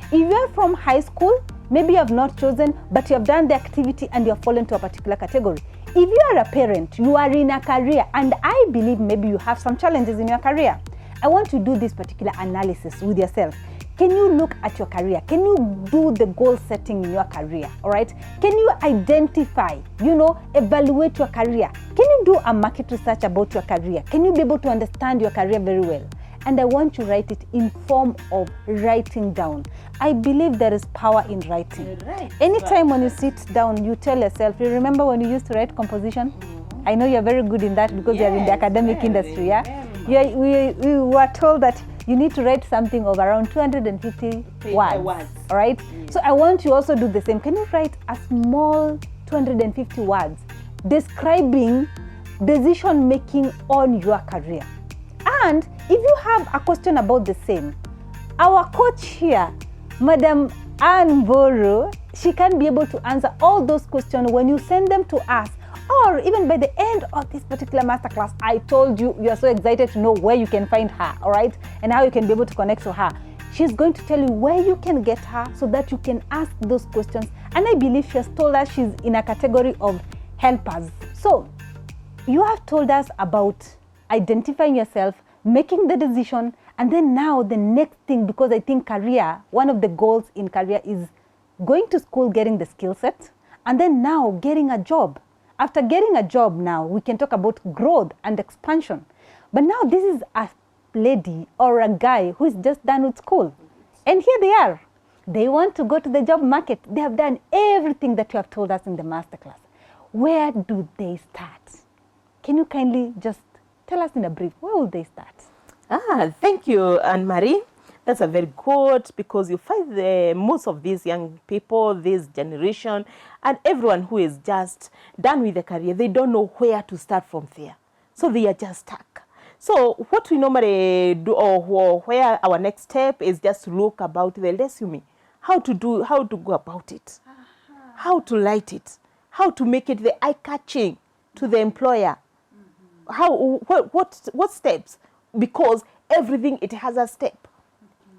If you are from high school, maybe you have not chosen, but you have done the activity and you have fallen to a particular category. If you are a parent, you are in a career, and I believe maybe you have some challenges in your career. I want to do this particular analysis with yourself. Can you look at your career? Can you do the goal setting in your career? All right. Can you identify, evaluate your career? Can you do a market research about your career? Can you be able to understand your career very well? And I want you to write it in form of writing down. I believe there is power in writing. Right. Anytime when you sit down, you tell yourself, you remember when you used to write composition? Mm-hmm. I know you're very good in that because you're in the academic industry, yeah? We were told that you need to write something of around 250 words. All right? Yes. So I want you also do the same. Can you write a small 250 words describing decision making on your career? And if you have a question about the same, our coach here, Madam Ann Wairimu, she can be able to answer all those questions when you send them to us, or even by the end of this particular masterclass. I told you, you are so excited to know where you can find her, all right, and how you can be able to connect to her. She's going to tell you where you can get her so that you can ask those questions. And I believe she has told us she's in a category of helpers. So you have told us about identifying yourself, making the decision, and then now the next thing, because I think career, one of the goals in career is going to school, getting the skill set, and then now getting a job. After getting a job now, we can talk about growth and expansion. But now this is a lady or a guy who is just done with school. And here they are. They want to go to the job market. They have done everything that you have told us in the masterclass. Where do they start? Can you kindly just tell us in a brief, where will they start? Thank you, Anne-Marie. That's a very good, because you find most of these young people, this generation, and everyone who is just done with the career, they don't know where to start from there. So they are just stuck. So what we normally do, or where our next step is just to look about the resume, how to go about it, how to write it, how to make it the eye-catching to the employer. What steps? Because everything, it has a step.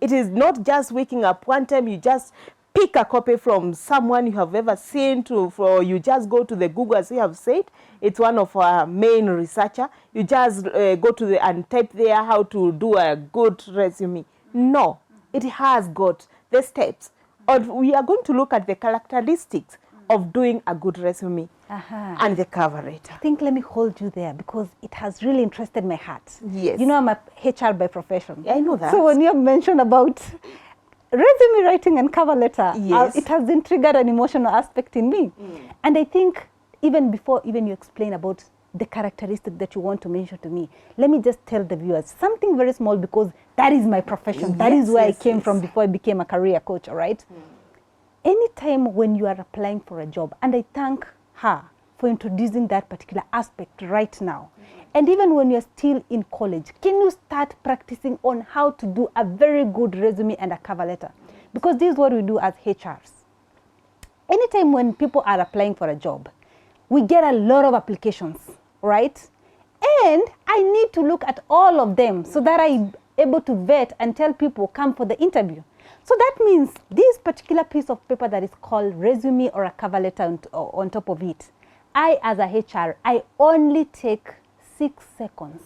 It is not just waking up one time, you just pick a copy from someone you have ever seen, or you just go to the Google, as you have said. It's one of our main researcher. You just go to and type there how to do a good resume. No, it has got the steps. Or we are going to look at the characteristics of doing a good resume and the cover letter. I think let me hold you there, because it has really interested my heart. Yes. You know, I'm a HR by profession. Yeah, I know that. So when you have mentioned about resume writing and cover letter, yes, it has then triggered an emotional aspect in me. And I think even before you explain about the characteristic that you want to mention to me, let me just tell the viewers something very small, because that is my profession. That is where I came from before I became a career coach, all right? Anytime when you are applying for a job, and I thank her for introducing that particular aspect right now. And even when you're still in college, can you start practicing on how to do a very good resume and a cover letter? Because this is what we do as HRs. Anytime when people are applying for a job, we get a lot of applications, right? And I need to look at all of them so that I'm able to vet and tell people, come for the interview. So that means this particular piece of paper that is called resume or a cover letter on top of it, I as a HR, I only take 6 seconds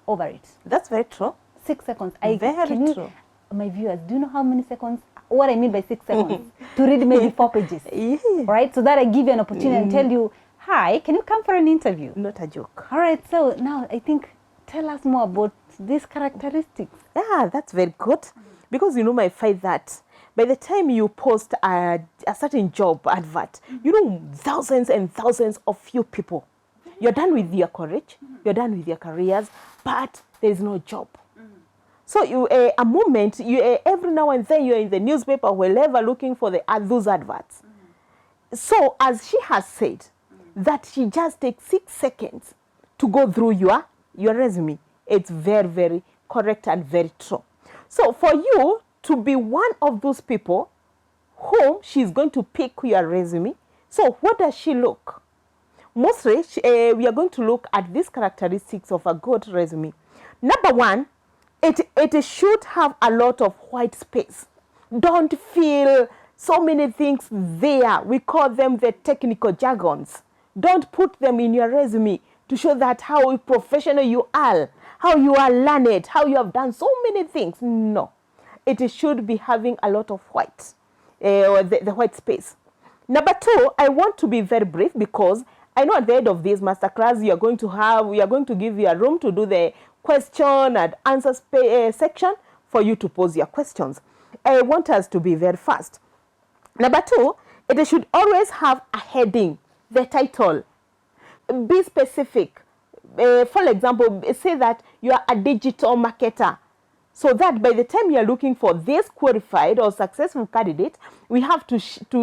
over it. That's very true. 6 seconds. Very true. My viewers, do you know how many seconds? What I mean by 6 seconds? To read maybe 4 pages. Yeah. Right? So that I give you an opportunity and tell you, hi, can you come for an interview? Not a joke. All right. So now I think, tell us more about these characteristics. Yeah, that's very good. Because I find that by the time you post a certain job advert, thousands and thousands of few people. You're done with your college, you're done with your careers, but there is no job. So every now and then you're in the newspaper, wherever, looking for those adverts. So as she has said, that she just takes 6 seconds to go through your resume. It's very, very correct and very true. So for you to be one of those people whom she's going to pick your resume, so what does she look? Mostly, we are going to look at these characteristics of a good resume. Number one, it should have a lot of white space. Don't feel so many things there. We call them the technical jargons. Don't put them in your resume to show that how professional you are, how you are learned, how you have done so many things. No. It should be having a lot of white, or the white space. Number 2, I want to be very brief because I know at the end of this masterclass, we are going to give you a room to do the question and answer section for you to pose your questions. I want us to be very fast. Number 2, it should always have a heading, the title. Be specific. For example, say that you are a digital marketer. So that by the time you are looking for this qualified or successful candidate, we have to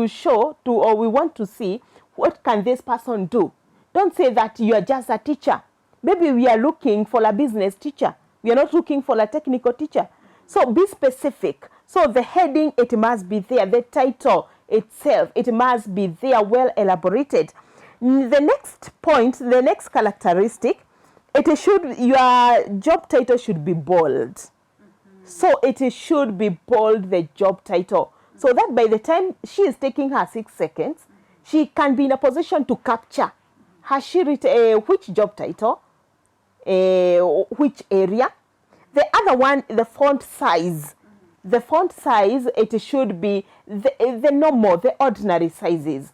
show or we want to see what can this person do. Don't say that you are just a teacher. Maybe we are looking for a business teacher. We are not looking for a technical teacher. So be specific. So the heading, it must be there. The title itself, it must be there, well elaborated. The next point, the next characteristic, your job title should be bold. So it should be bold, the job title, so that by the time she is taking her 6 seconds, she can be in a position to capture. Has she written which job title, which area? The other one, the font size. The font size, it should be the normal, the ordinary sizes.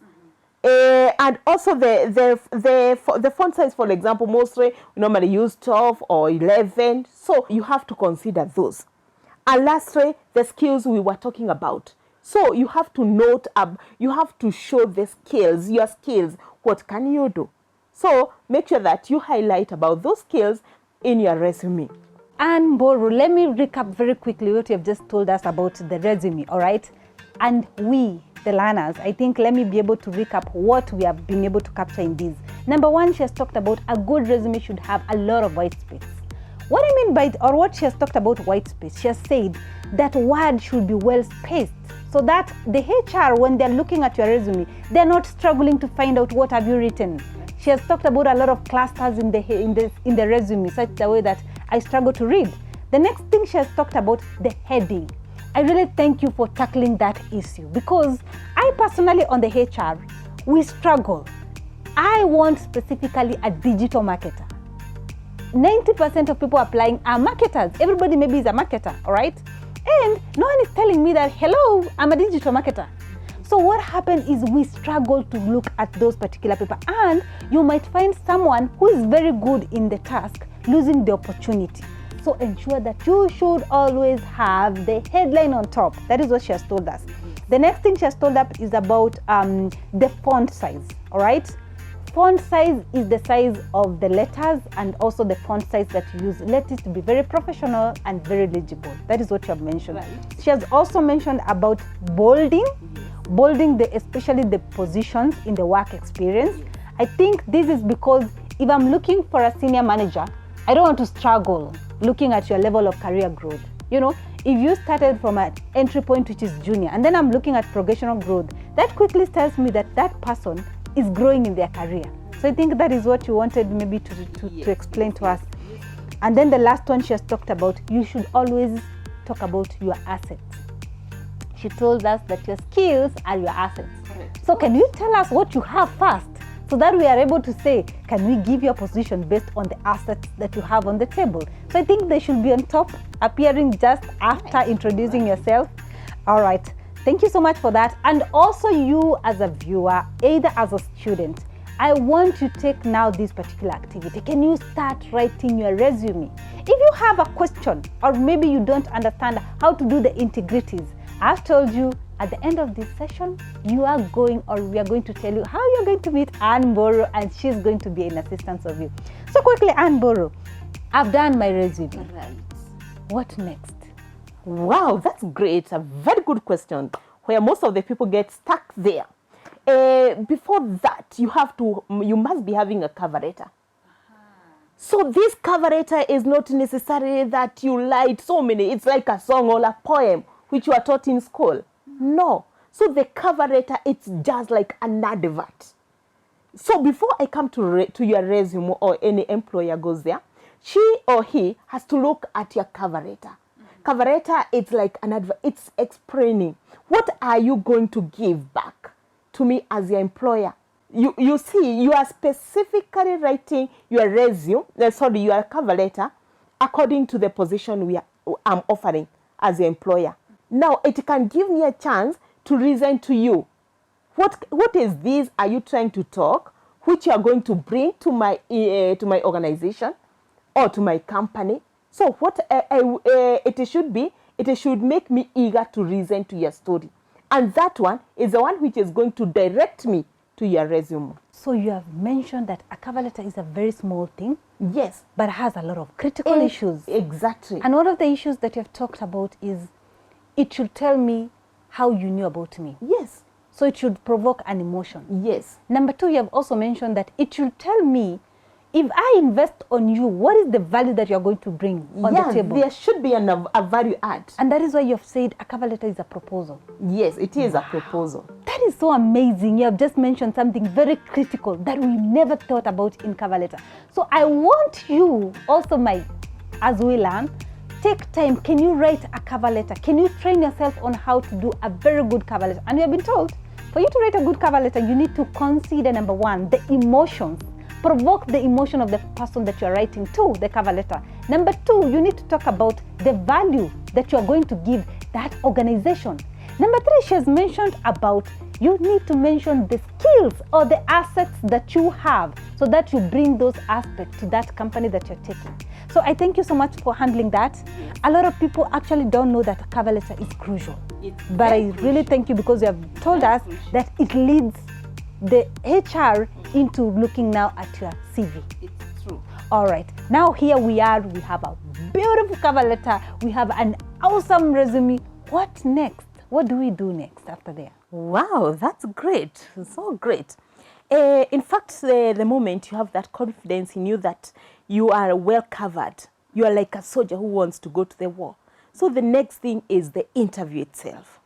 And also the font size, for example, mostly we normally use 12 or 11. So you have to consider those. And lastly, the skills we were talking about. So you have to note up, you have to show the skills, your skills. What can you do? So make sure that you highlight about those skills in your resume. Ann Wairimu, let me recap very quickly what you have just told us about the resume, all right? And we, the learners, I think let me be able to recap what we have been able to capture in these. Number 1, she has talked about a good resume should have a lot of white space. What I mean by, or what she has talked about white space, she has said that word should be well spaced so that the HR, when they're looking at your resume, they're not struggling to find out what have you written. She has talked about a lot of clusters in the resume, such a way that I struggle to read. The next thing she has talked about, the heading. I really thank you for tackling that issue because I personally on the HR, we struggle. I want specifically a digital marketer. 90% of people applying are marketers. Everybody maybe is a marketer, all right? And no one is telling me that, hello, I'm a digital marketer. So what happens is we struggle to look at those particular people, and you might find someone who is very good in the task losing the opportunity. So ensure that you should always have the headline on top. That is what she has told us. The next thing she has told us is about the font size, all right? Font size is the size of the letters and also the font size that you use. Let it be very professional and very legible. That is what you have mentioned. Right. She has also mentioned about bolding, especially the positions in the work experience. Yes. I think this is because if I'm looking for a senior manager, I don't want to struggle looking at your level of career growth. You know, if you started from an entry point which is junior and then I'm looking at progressional growth, that quickly tells me that that person is growing in their career. So I think that is what you wanted maybe to explain to us. And then the last one she has talked about, you should always talk about your assets. She told us that your skills are your assets. Correct. So can you tell us what you have first so that we are able to say, can we give you a position based on the assets that you have on the table? So I think they should be on top, appearing just after introducing yourself. All right. Thank you so much for that. And also you as a viewer, either as a student, I want to take now this particular activity. Can you start writing your resume? If you have a question or maybe you don't understand how to do the integrities, I've told you at the end of this session, we are going to tell you how you're going to meet Ann Wairimu, and she's going to be in assistance of you. So quickly, Ann Wairimu, I've done my resume. Right. What next? Wow, that's great. A very good question where most of the people get stuck there. Before that, you must be having a cover letter. So this cover letter is not necessarily that you write so many. It's like a song or a poem which you are taught in school. No. So the cover letter, it's just like an advert. So before I come to your resume or any employer goes there, she or he has to look at your cover letter. Cover letter, it's like an advert. It's explaining what are you going to give back to me as your employer. you see, you are specifically writing your resume, your cover letter, according to the position I'm offering as your employer. Now, it can give me a chance to listen to you. What is this are you trying to talk, which you are going to bring to my organization or to my company? So what it should be, it should make me eager to listen to your story. And that one is the one which is going to direct me to your resume. So you have mentioned that a cover letter is a very small thing. Yes. But it has a lot of critical issues. Exactly. And one of the issues that you have talked about is it should tell me how you knew about me. Yes. So it should provoke an emotion. Yes. Number two, you have also mentioned that it should tell me, if I invest on you, what is the value that you're going to bring on the table? There should be a value add. And that is why you have said a cover letter is a proposal. Yes, it is a proposal. That is so amazing. You have just mentioned something very critical that we never thought about in cover letter. So I want you also, as we learn, take time. Can you write a cover letter? Can you train yourself on how to do a very good cover letter? And we have been told, for you to write a good cover letter, you need to consider, number one, the emotions. Provoke the emotion of the person that you're writing to, the cover letter. Number two, you need to talk about the value that you're going to give that organization. Number three, she has mentioned about you need to mention the skills or the assets that you have so that you bring those aspects to that company that you're taking. So I thank you so much for handling that. Yes. A lot of people actually don't know that a cover letter is crucial. But I really thank you because you have told us that it leads the HR into looking now at your CV. It's true. All right. Now here we are. We have a beautiful cover letter. We have an awesome resume. What next? What do we do next after there? Wow, that's great. So great. In fact, the moment you have that confidence in you that you are well covered, you are like a soldier who wants to go to the war. So the next thing is the interview itself.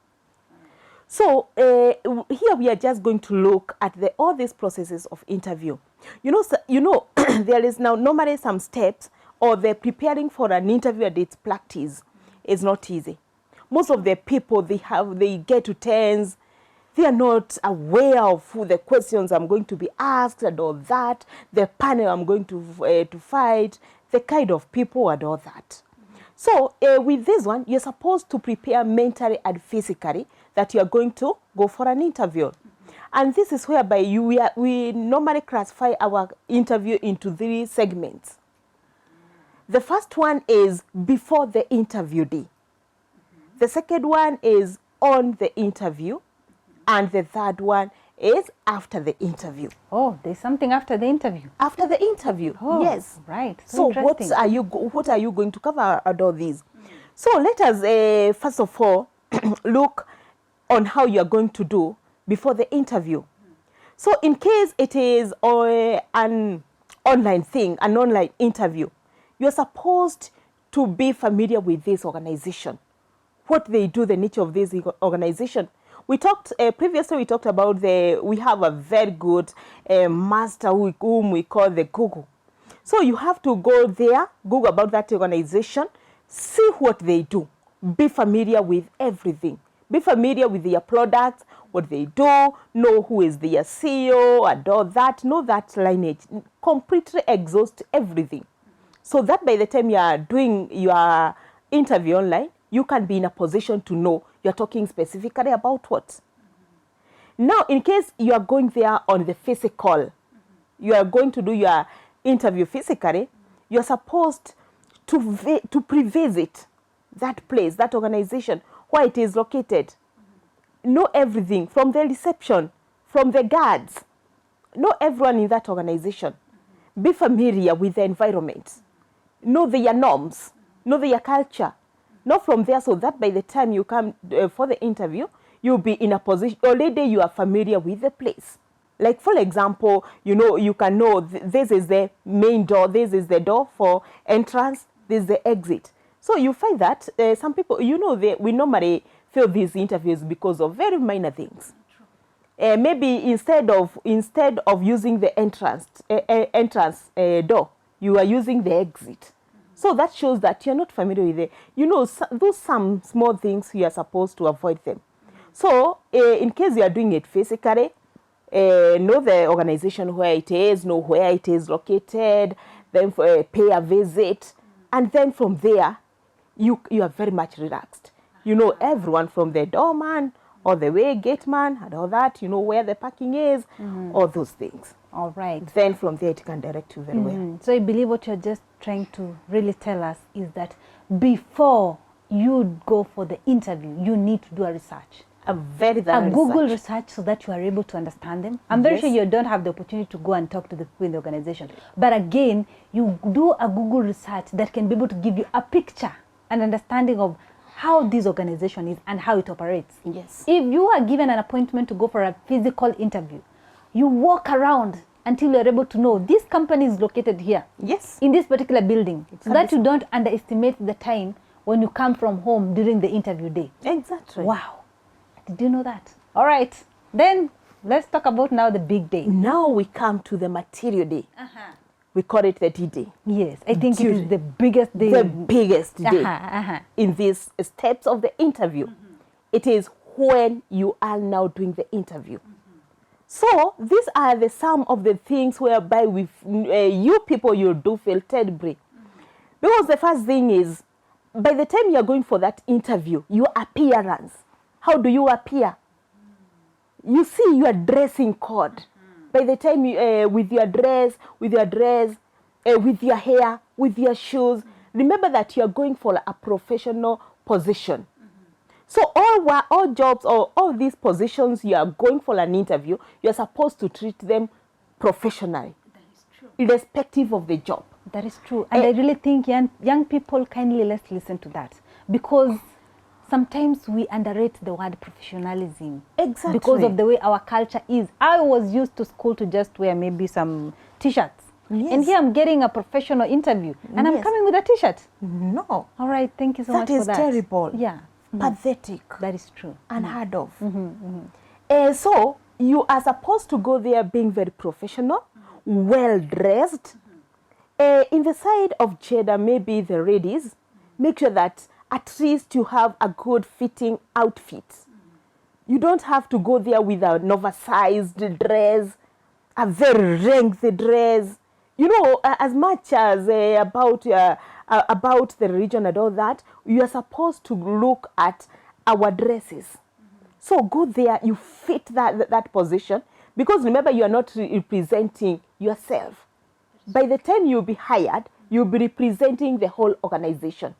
So here we are just going to look at all these processes of interview. You know, there is now normally some steps, or the preparing for an interview and its practice is not easy. Most of the people, they get to tense. They are not aware of who the questions I'm going to be asked and all that, the panel I'm going to fight, the kind of people and all that. So with this one, you're supposed to prepare mentally and physically that you are going to go for an interview. And this is whereby we normally classify our interview into 3 segments. The first one is before the interview day. The second one is on the interview. And the third one is after the interview. Oh, there's something after the interview. After the interview, oh, yes. Right. So what are you going to cover at all these? So let us first of all look on how you are going to do before the interview. So in case it is an online thing, an online interview, you're supposed to be familiar with this organization, what they do, the nature of this organization. We talked previously. We talked about we have a very good master whom we call the Google. So you have to go there, Google about that organization, see what they do, be familiar with everything, be familiar with their products, what they do, know who is their CEO and all that, know that lineage, completely exhaust everything, so that by the time you are doing your interview online, you can be in a position to know you're talking specifically about what. Now, in case you are going there on the physical, you are going to do your interview physically, you're supposed to pre-visit that place, that organization, where it is located. Know everything from the reception, from the guards. Know everyone in that organization. Be familiar with the environment. Know their norms. Know their culture. Not from there, so that by the time you come for the interview, you'll be in a position, already you are familiar with the place. Like, for example, you can know this is the main door, this is the door for entrance, this is the exit. So you find that some people, we normally fail these interviews because of very minor things. Maybe instead of using the entrance door, you are using the exit. So that shows that you're not familiar with it. Those some small things you are supposed to avoid them. So in case you are doing it physically, know the organization where it is, know where it is located, then pay a visit, and then from there, you are very much relaxed. You know everyone from the doorman or the way gate man and all that. You know where the parking is, all those things. All right. Then from there, it can direct you very well. So I believe what you're just trying to really tell us is that before you go for the interview, you need to do a research. A very thorough Google research so that you are able to understand them. I'm very sure you don't have the opportunity to go and talk to the people in the organization. But again, you do a Google research that can be able to give you a picture, an understanding of how this organization is and how it operates. Yes. If you are given an appointment to go for a physical interview, you walk around until you're able to know this company is located here. Yes. In this particular building. So that you don't underestimate the time when you come from home during the interview day. Exactly. Wow. Did you know that? All right. Then let's talk about now the big day. Now we come to the material day. We call it the D-Day. Yes, I think it is the biggest day. The biggest day in these steps of the interview. It is when you are now doing the interview. So these are the some of the things whereby with you people you do feel terribly. Because the first thing is, by the time you are going for that interview, your appearance. How do you appear? You see your dressing code. By the time you, with your dress, with your hair, with your shoes, remember that you are going for a professional position. So all jobs or all these positions you are going for an interview, you are supposed to treat them professionally. That is true. Irrespective of the job. That is true. And I really think young people, kindly let's listen to that. Because sometimes we underrate the word professionalism. Exactly. Because of the way our culture is. I was used to school to just wear maybe some t-shirts. Yes. And here I'm getting a professional interview. And I'm coming with a t-shirt. No. All right, thank you so much for that. That is terrible. Yeah. Pathetic. That is true. Unheard of. So you are supposed to go there being very professional, well-dressed. In the side of gender, maybe the ladies, make sure that at least you have a good fitting outfit. You don't have to go there with an oversized dress, a very lengthy dress. You know, as much as about the religion and all that, you are supposed to look at our dresses. So go there, you fit that position, because remember, you are not representing yourself. By the time you'll be hired, you'll be representing the whole organization.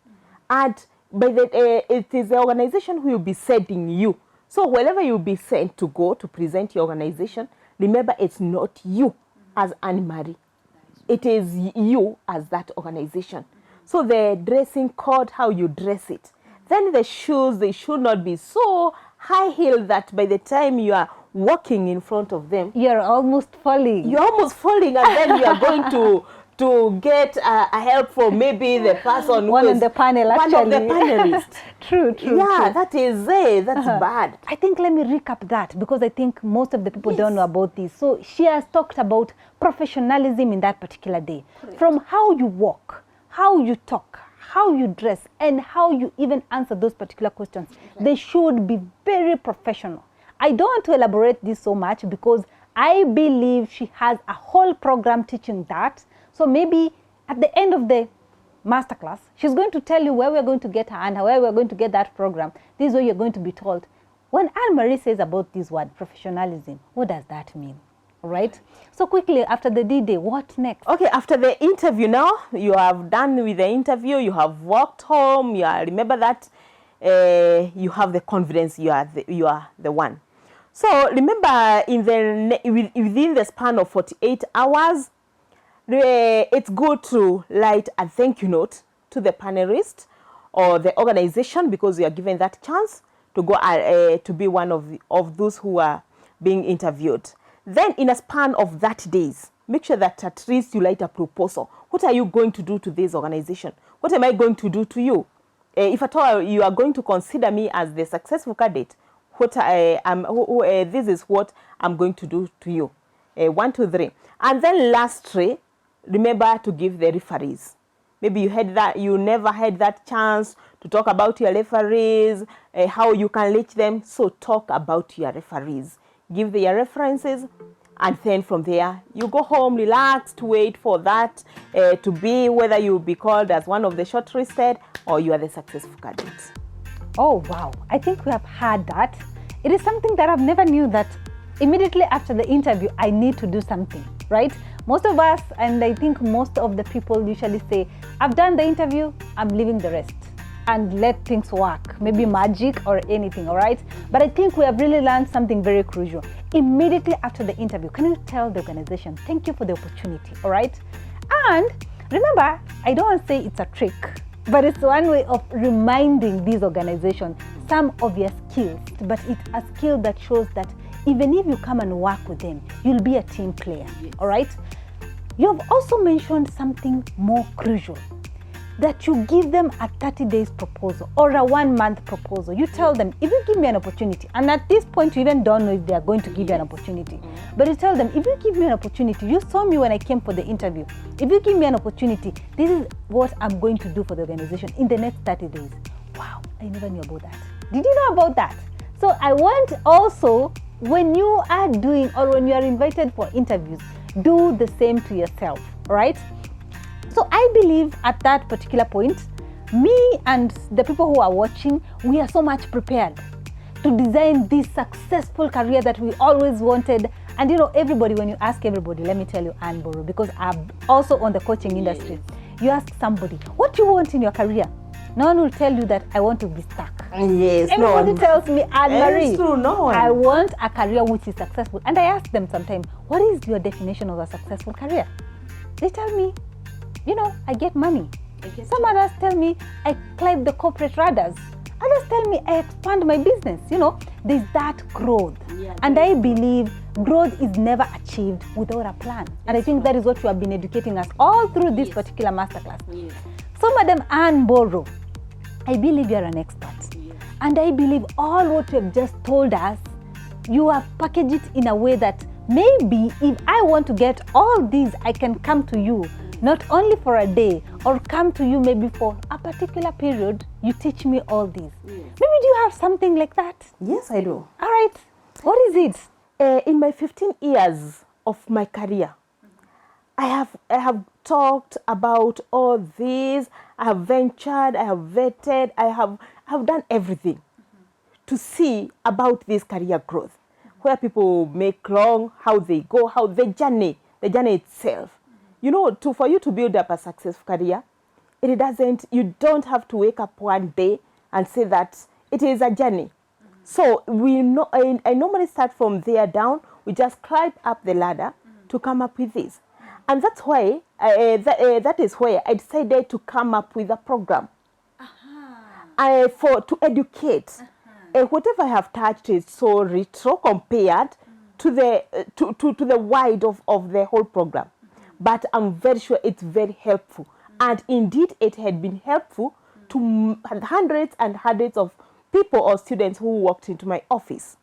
And it is the organization who will be sending you. So wherever you'll be sent to go to present your organization, remember, it's not you as Anne Marie. It is you as that organization. So the dressing code, how you dress it. Then the shoes, they should not be so high-heeled that by the time you are walking in front of them, You're almost falling. you're almost falling, and then you are going to get a help from maybe the person One who on is the panel, one of the actually. panelists. True. Yeah, that is that's bad. I think let me recap that, because I think most of the people don't know about this. So she has talked about professionalism in that particular day. Correct. From how you walk, how you talk, how you dress, and how you even answer those particular questions. They should be very professional. I don't want to elaborate this so much because I believe she has a whole program teaching that. So maybe at the end of the masterclass, she's going to tell you where we're going to get her and where we're going to get that program. This is what you're going to be told. When Anne-Marie says about this word, professionalism, what does that mean? All right? So quickly, after the D-Day, what next? Okay, after the interview now, you have done with the interview, you have walked home, remember that you have the confidence you are the one. So remember, within the span of 48 hours, it's good to write a thank you note to the panelist or the organization, because you are given that chance to go to be one of those who are being interviewed. Then in a span of that days, make sure that at least you write a proposal. What are you going to do to this organization? What am I going to do to you? If at all you are going to consider me as the successful candidate, this is what I'm going to do to you. 1, 2, 3. And then lastly, remember to give the referees. Maybe you never had that chance to talk about your referees, how you can reach them. So talk about your referees. give their references, and then from there, you go home, relaxed, wait for that to be whether you'll be called as one of the shortlisted or you are the successful candidate. Oh, wow. I think we have heard that. It is something that I've never knew that immediately after the interview, I need to do something, right? Most of us, and I think most of the people usually say, I've done the interview, I'm leaving the rest and let things work, maybe magic or anything, all right? But I think we have really learned something very crucial. Immediately after the interview, can you tell the organization, thank you for the opportunity, all right? And remember, I don't want to say it's a trick, but it's one way of reminding these organizations some of your skills, but it's a skill that shows that even if you come and work with them, you'll be a team player, all right? You have also mentioned something more crucial, that you give them a 30 days proposal or a 1 month proposal. You tell them, if you give me an opportunity, and at this point you even don't know if they are going to give you an opportunity, but you tell them, if you give me an opportunity, you saw me when I came for the interview, if you give me an opportunity, this is what I'm going to do for the organization in the next 30 days. Wow, I never knew about that. Did you know about that? So I want also, when you are doing or when you are invited for interviews, do the same to yourself, right? So I believe at that particular point, me and the people who are watching, we are so much prepared to design this successful career that we always wanted. And you know, everybody, when you ask everybody, let me tell you, Ann Wairimu, because I'm also on the coaching industry, you ask somebody, what do you want in your career? No one will tell you that I want to be stuck. Yes, Everybody tells me, Ann Marie, it's true, no one. I want a career which is successful. And I ask them sometimes, what is your definition of a successful career? They tell me, you know, I get money. Some others tell me I climb the corporate ladders. Others tell me I expand my business. You know, there's that growth. And I believe growth is never achieved without a plan. And I think that is what you have been educating us all through this particular masterclass. So, Madam Ann Wairimu, I believe you're an expert. And I believe all what you have just told us, you have packaged it in a way that maybe if I want to get all these, I can come to you, not only for a day, or come to you maybe for a particular period, you teach me all these. Maybe do you have something like that? Yes, I do. All right. What is it? In my 15 years of my career, I have talked about all these. I have ventured, I have vetted, I have done everything to see about this career growth, where people make long, how they go, how the journey itself. You know, for you to build up a successful career, you don't have to wake up one day and say that it is a journey. So I normally start from there down. We just climb up the ladder to come up with this. And that's why, that is where I decided to come up with a program to educate. Whatever I have touched is so retro compared to the wide of the whole program. But I'm very sure it's very helpful. And indeed, it had been helpful to hundreds and hundreds of people or students who walked into my office.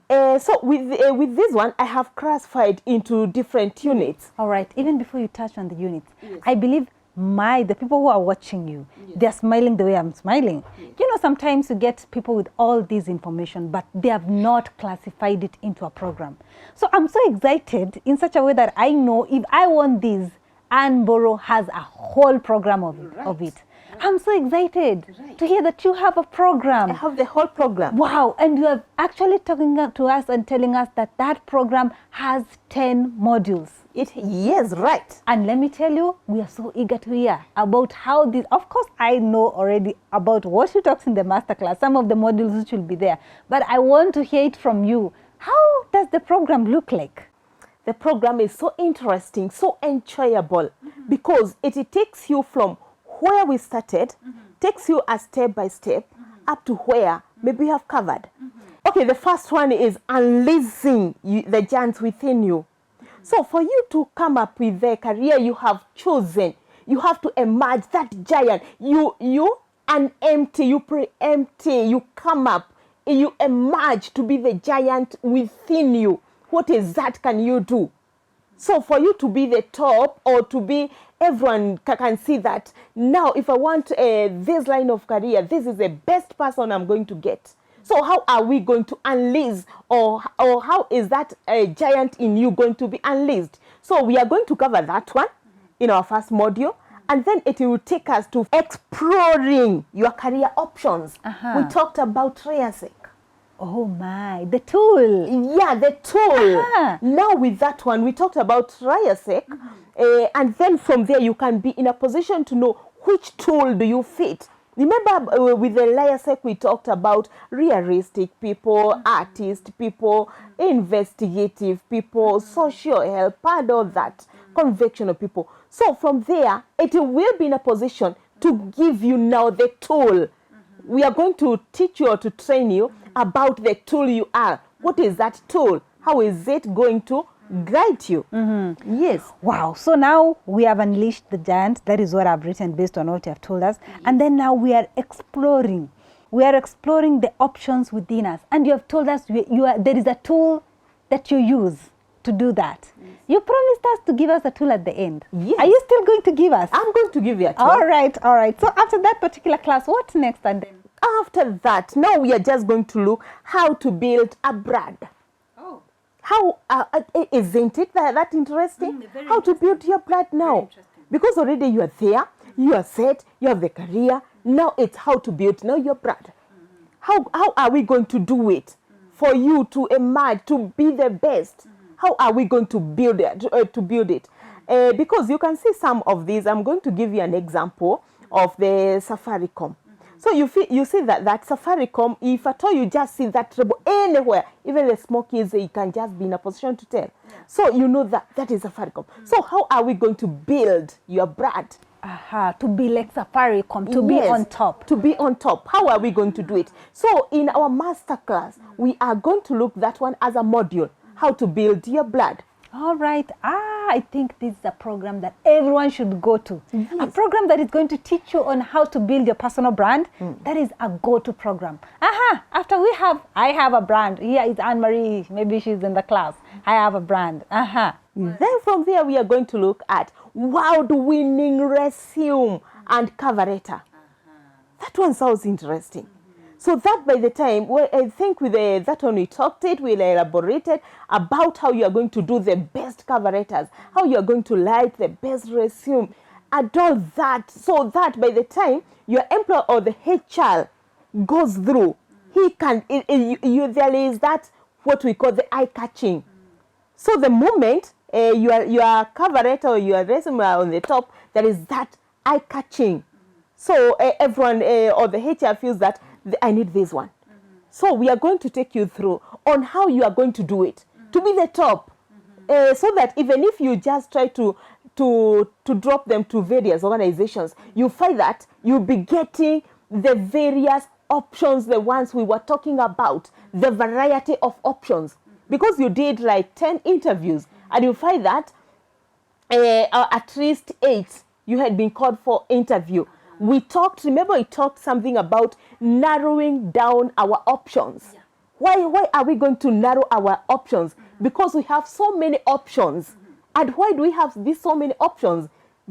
So with this one, I have classified into different units. All right. Even before you touch on the units, I believe the people who are watching you, they're smiling the way I'm smiling. You know, sometimes you get people with all this information, but they have not classified it into a program. So I'm so excited in such a way that I know if I want this, Ann Wairimu has a whole program of it. I'm so excited to hear that you have a program. I have the whole program. Wow. And you are actually talking to us and telling us that that program has 10 modules. Yes, right. And let me tell you, we are so eager to hear about how this, of course, I know already about what she talks in the masterclass, some of the modules which will be there, but I want to hear it from you. How does the program look like? The program is so interesting, so enjoyable, because it takes you from where we started, takes you a step by step up to where maybe you have covered. Okay, the first one is unleashing the giants within you. So for you to come up with the career you have chosen, you have to emerge that giant. You unempty, you pre-empty, you come up, you emerge to be the giant within you. What is that can you do? So for you to be the top, or to be, everyone can see that now if I want this line of career, this is the best person I'm going to get. So how are we going to unleash, or how is that giant in you going to be unleashed? So we are going to cover that one in our first module. And then it will take us to exploring your career options. We talked about rehearsing. Oh my, the tool. Yeah, the tool. Now with that one, we talked about rehearsing. And then from there, you can be in a position to know which tool do you fit. Remember with the rehearsing, we talked about realistic people, artist people, investigative people, social help, and all that, convictional people. So from there, it will be in a position to give you now the tool. We are going to teach you or to train you about the tool you are. What is that tool? How is it going to guide you? Yes. Wow. So now we have unleashed the giant. That is what I've written based on what you have told us. And then now we are exploring. We are exploring the options within us. And you have told us there is a tool that you use to do that. You promised us to give us a tool at the end. Yes. Are you still going to give us? I'm going to give you a tool. All right, all right. So after that particular class, what's next? And then after that, now we are just going to look how to build a brand. Oh. How isn't it that interesting? How to build your brand now? Because already you are there, you are set, you have the career. Now it's how to build now your brand. How are we going to do it for you to emerge, to be the best? How are we going to build it? Because you can see some of these. I'm going to give you an example of the Safaricom. So you see that Safaricom, if at all you just see that trouble anywhere, even the small kids, you can just be in a position to tell. So you know that is Safaricom. So how are we going to build your brand? to be like Safaricom, to be on top. To be on top. How are we going to do it? So in our masterclass, we are going to look that one as a module, how to build your brand. All right. I think this is a program that everyone should go to. Yes. A program that is going to teach you on how to build your personal brand. That is a go-to program. After I have a brand. Here is Anne-Marie. Maybe she's in the class. I have a brand. Then from there, we are going to look at award-winning resume and cover letter. That one sounds interesting. So that by the time, well, I think with that one we talked it, we elaborated about how you are going to do the best cover letters, how you are going to write the best resume, and all that. So that by the time your employer or the HR goes through, he can, there is that what we call the eye-catching. So the moment your cover letter or your resume are on the top, there is that eye-catching. So everyone or the HR feels that I need this one. So we are going to take you through on how you are going to do it to be the top, so that even if you just try to drop them to various organizations, you find that you'll be getting the various options, the ones we were talking about, the variety of options, because you did like 10 interviews and you find that at least 8 you had been called for interview. We talked, remember we talked something about narrowing down our options. Yeah. Why are we going to narrow our options? Because we have so many options. And why do we have these so many options?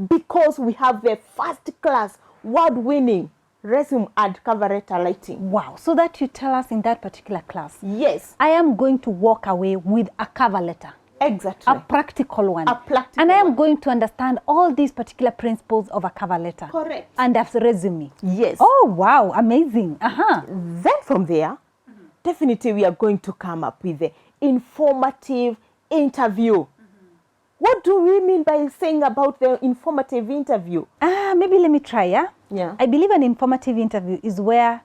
Because we have the first class, award-winning resume and cover letter writing. Wow. So that you tell us in that particular class. Yes. I am going to walk away with a cover letter. Exactly. A practical one. A practical And I am one. going to understand all these particular principles of a cover letter. Correct. And a resume. Yes. Oh, wow. Amazing. Then from there, definitely we are going to come up with the informative interview. What do we mean by saying about the informative interview? Maybe let me try, yeah? Yeah. I believe an informative interview is where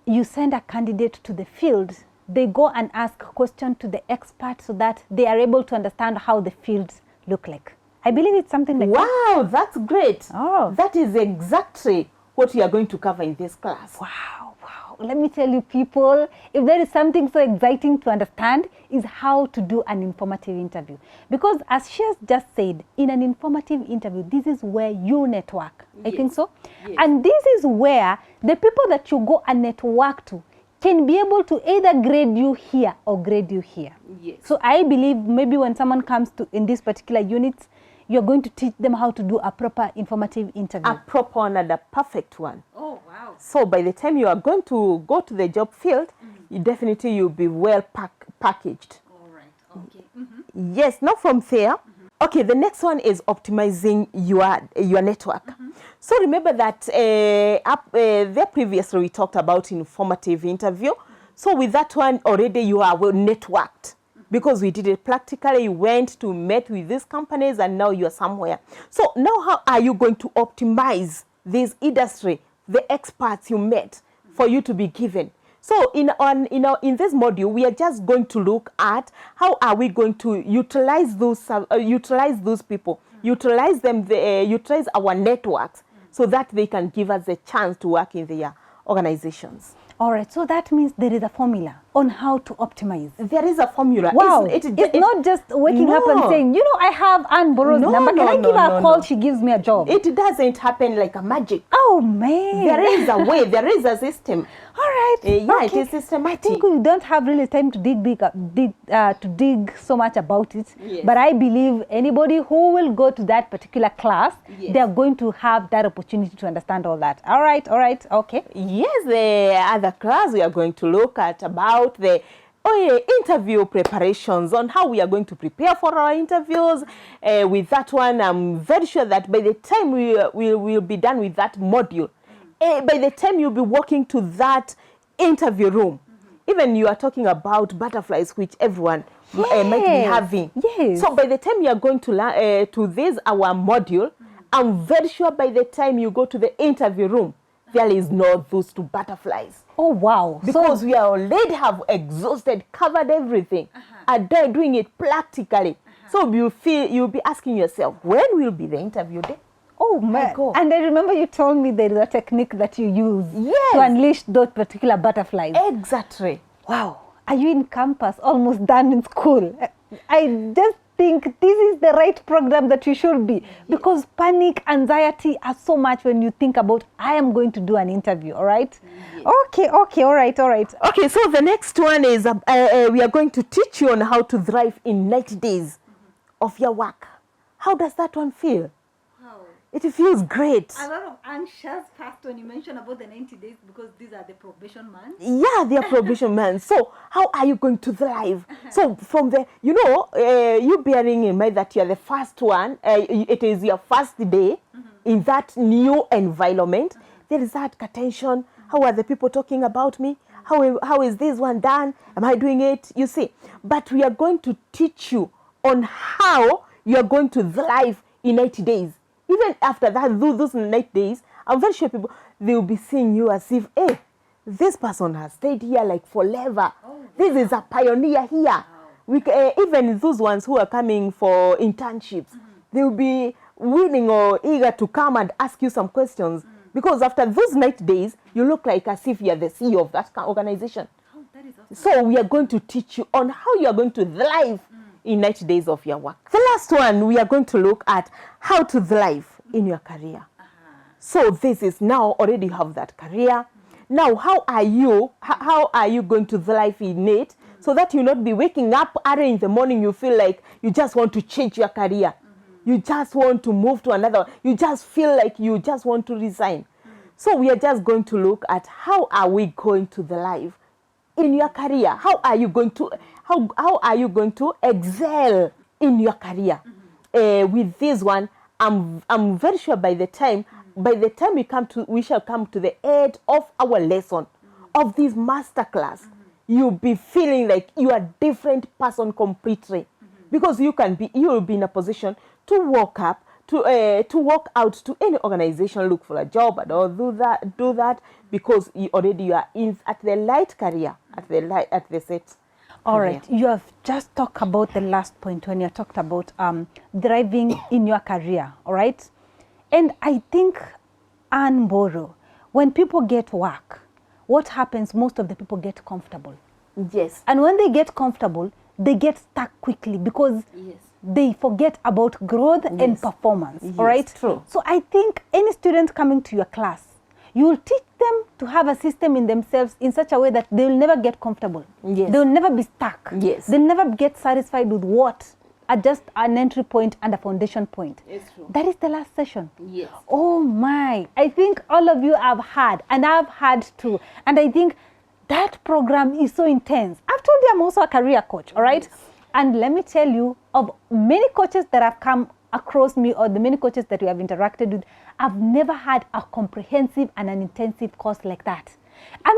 you send a candidate to the field. They go and ask questions to the expert so that they are able to understand how the fields look like. I believe it's something like that. Wow, that's great. Oh. That is exactly what we are going to cover in this class. Wow, wow. Let me tell you people, if there is something so exciting to understand, is how to do an informative interview. Because as she has just said, in an informative interview, this is where you network. Yes. I think so. Yes. And this is where the people that you go and network to can be able to either grade you here or grade you here. Yes. So I believe maybe when someone comes to in this particular unit, you're going to teach them how to do a proper informative interview. A proper one and a perfect one. Oh, wow. So by the time you are going to go to the job field, definitely you'll be well packaged. All right. Okay. Mm-hmm. Yes, now from there. Okay, the next one is optimizing your network. So remember that there previously we talked about informative interview. So with that one already you are well networked, because we did it practically. You went to meet with these companies and now you're somewhere. So now how are you going to optimize this industry, the experts you met, for you to be given? So in this module, we are just going to look at how are we going to utilize those people, utilize them, utilize our networks, so that they can give us a chance to work in their organizations. All right, so that means there is a formula on how to optimize. There is a formula. Wow, it's not just waking up and saying, you know, I have Ann Wairimu's number. Can I give her a call? She gives me a job. It doesn't happen like a magic. Oh, man. There is a way. There is a system. All right. Yeah, okay. It is systematic. I think we don't have really time to dig so much about it. Yes. But I believe anybody who will go to that particular class, yes, they are going to have that opportunity to understand all that. All right. Okay. Yes, the other class we are going to look at about the interview preparations, on how we are going to prepare for our interviews. With that one, I'm very sure that by the time we will be done with that module, by the time you'll be walking to that interview room, even you are talking about butterflies, which everyone might be having. Yes. So by the time you are going to learn to this our module, I'm very sure by the time you go to the interview room, there is no those two butterflies. Oh, wow. Because we already have exhausted, covered everything, and they're doing it practically. So you'll be asking yourself, when will be the interview day? Oh, my God. And I remember you told me there is a technique that you use, yes, to unleash those particular butterflies. Exactly. Wow. Are you in campus, almost done in school? I just think this is the right program that you should be, because panic, anxiety are so much when you think about, I am going to do an interview, all right? Okay, all right. Okay, so the next one is we are going to teach you on how to thrive in 90 days of your work. How does that one feel? Wow. It feels great. A lot of anxious past when you mentioned about the 90 days, because these are the probation months. Yeah, they are probation months. So how are you going to thrive? So from the, you bearing in mind that you are the first one, it is your first day in that new environment. There is that attention. How are the people talking about me? How is this one done? Am I doing it? You see. But we are going to teach you on how you are going to thrive in 90 days. Even after that, those 90 days, I'm very sure people, they will be seeing you as if, hey, this person has stayed here like forever. Oh, wow. This is a pioneer here. Wow. Even those ones who are coming for internships, they will be willing or eager to come and ask you some questions. Because after those 90 days, you look like as if you're the CEO of that organization. Oh, that is awesome. So we are going to teach you on how you are going to thrive in 90 days of your work. The last one, we are going to look at how to thrive in your career. So this is now already you have that career. Now, how are you going to thrive in it, so that you not be waking up early in the morning, you feel like you just want to change your career. You just want to move to another. You just feel like you just want to resign. So we are just going to look at how are we going to thrive in your career. How are you going to excel in your career? With this one, I'm very sure by the time we shall come to the end of our lesson of this masterclass, you'll be feeling like you are a different person completely, because you will be in a position to walk out to any organization, look for a job, or do that because you are in at the light career, at the set. All right, you have just talked about the last point when you talked about thriving in your career, all right? And I think, Ann Wairimu, when people get work, what happens, most of the people get comfortable. Yes. And when they get comfortable, they get stuck quickly, because they forget about growth and performance, all right? True. So I think any student coming to your class, you will teach them to have a system in themselves in such a way that they will never get comfortable. Yes. They will never be stuck. Yes. They'll never get satisfied with what are just an entry point and a foundation point. It's true. That is the last session. Yes. Oh my, I think all of you have had, and I've had too. And I think that program is so intense. I've told you I'm also a career coach, all right? Yes. And let me tell you, of many coaches that have come across me, or the many coaches that we have interacted with, I've never had a comprehensive and an intensive course like that. I'm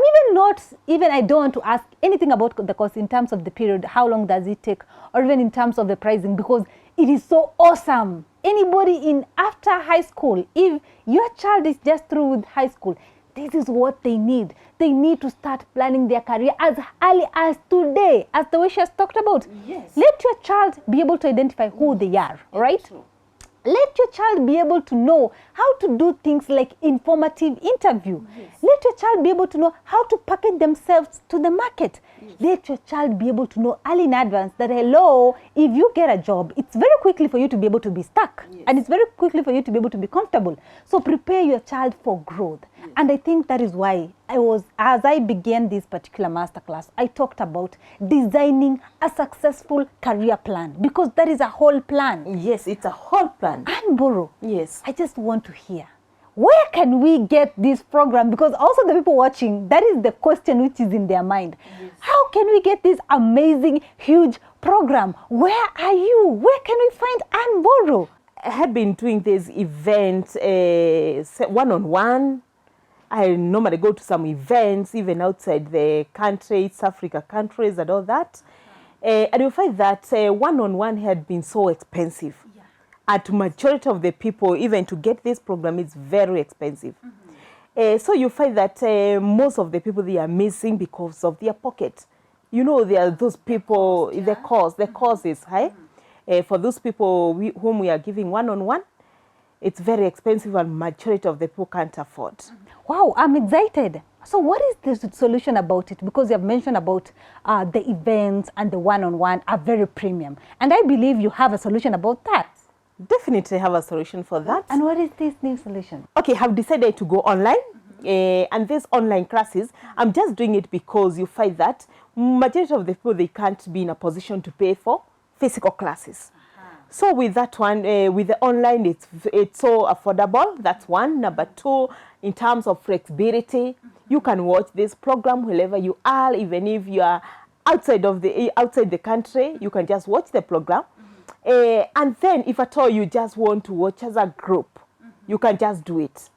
I don't want to ask anything about the course in terms of the period, how long does it take, or even in terms of the pricing, because it is so awesome. Anybody in after high school, if your child is just through with high school, this is what they need. They need to start planning their career as early as today, as the way she has talked about. Yes. Let your child be able to identify who they are, all right? True. Let your child be able to know how to do things like informative interview. Yes. Let your child be able to know how to package themselves to the market. Yes. Let your child be able to know early in advance that, hello, if you get a job, it's very quickly for you to be able to be stuck. Yes. And it's very quickly for you to be able to be comfortable. So prepare your child for growth. Yes. And I think that is why as I began this particular masterclass, I talked about designing a successful career plan, because that is a whole plan. Yes, it's a whole plan. And Boro, yes, I just want to hear, where can we get this program? Because also the people watching, that is the question which is in their mind. Yes. How can we get this amazing, huge program? Where are you? Where can we find Ann Boro? I had been doing this event one-on-one. I normally go to some events, even outside the country, East Africa countries and all that. And you find that one-on-one had been so expensive. Yeah. And to majority of the people, even to get this program, it's very expensive. Mm-hmm. So you find that most of the people, they are missing because of their pocket. You know, there are those people, the cost is high. Mm-hmm. For those people whom we are giving one-on-one, it's very expensive and majority of the people can't afford. Wow, I'm excited. So what is the solution about it? Because you have mentioned about the events and the one-on-one are very premium. And I believe you have a solution about that. Definitely have a solution for that. And what is this new solution? Okay, I've decided to go online. Mm-hmm. And these online classes, I'm just doing it because you find that majority of the people, they can't be in a position to pay for physical classes. So with that one, with the online, it's so affordable. That's one. Number two, in terms of flexibility, you can watch this program wherever you are, even if you are outside the country, you can just watch the program. And then, if at all you just want to watch as a group, you can just do it.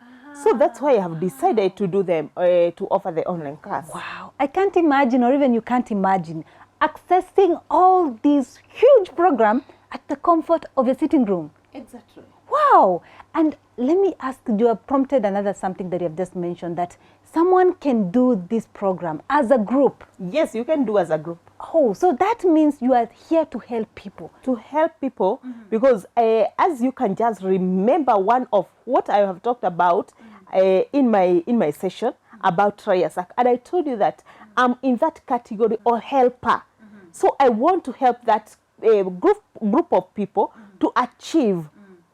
So that's why I have decided to do them to offer the online class. Wow, I can't imagine, or even you can't imagine, accessing all these huge programs at the comfort of your sitting room. Exactly. Wow. And let me ask, you have prompted another something that you have just mentioned, that someone can do this program as a group. Yes, you can do as a group. Oh, so that means you are here to help people. To help people, because as you can just remember one of what I have talked about in my session about Triasac, and I told you that I'm in that category or helper. So I want to help that group of people to achieve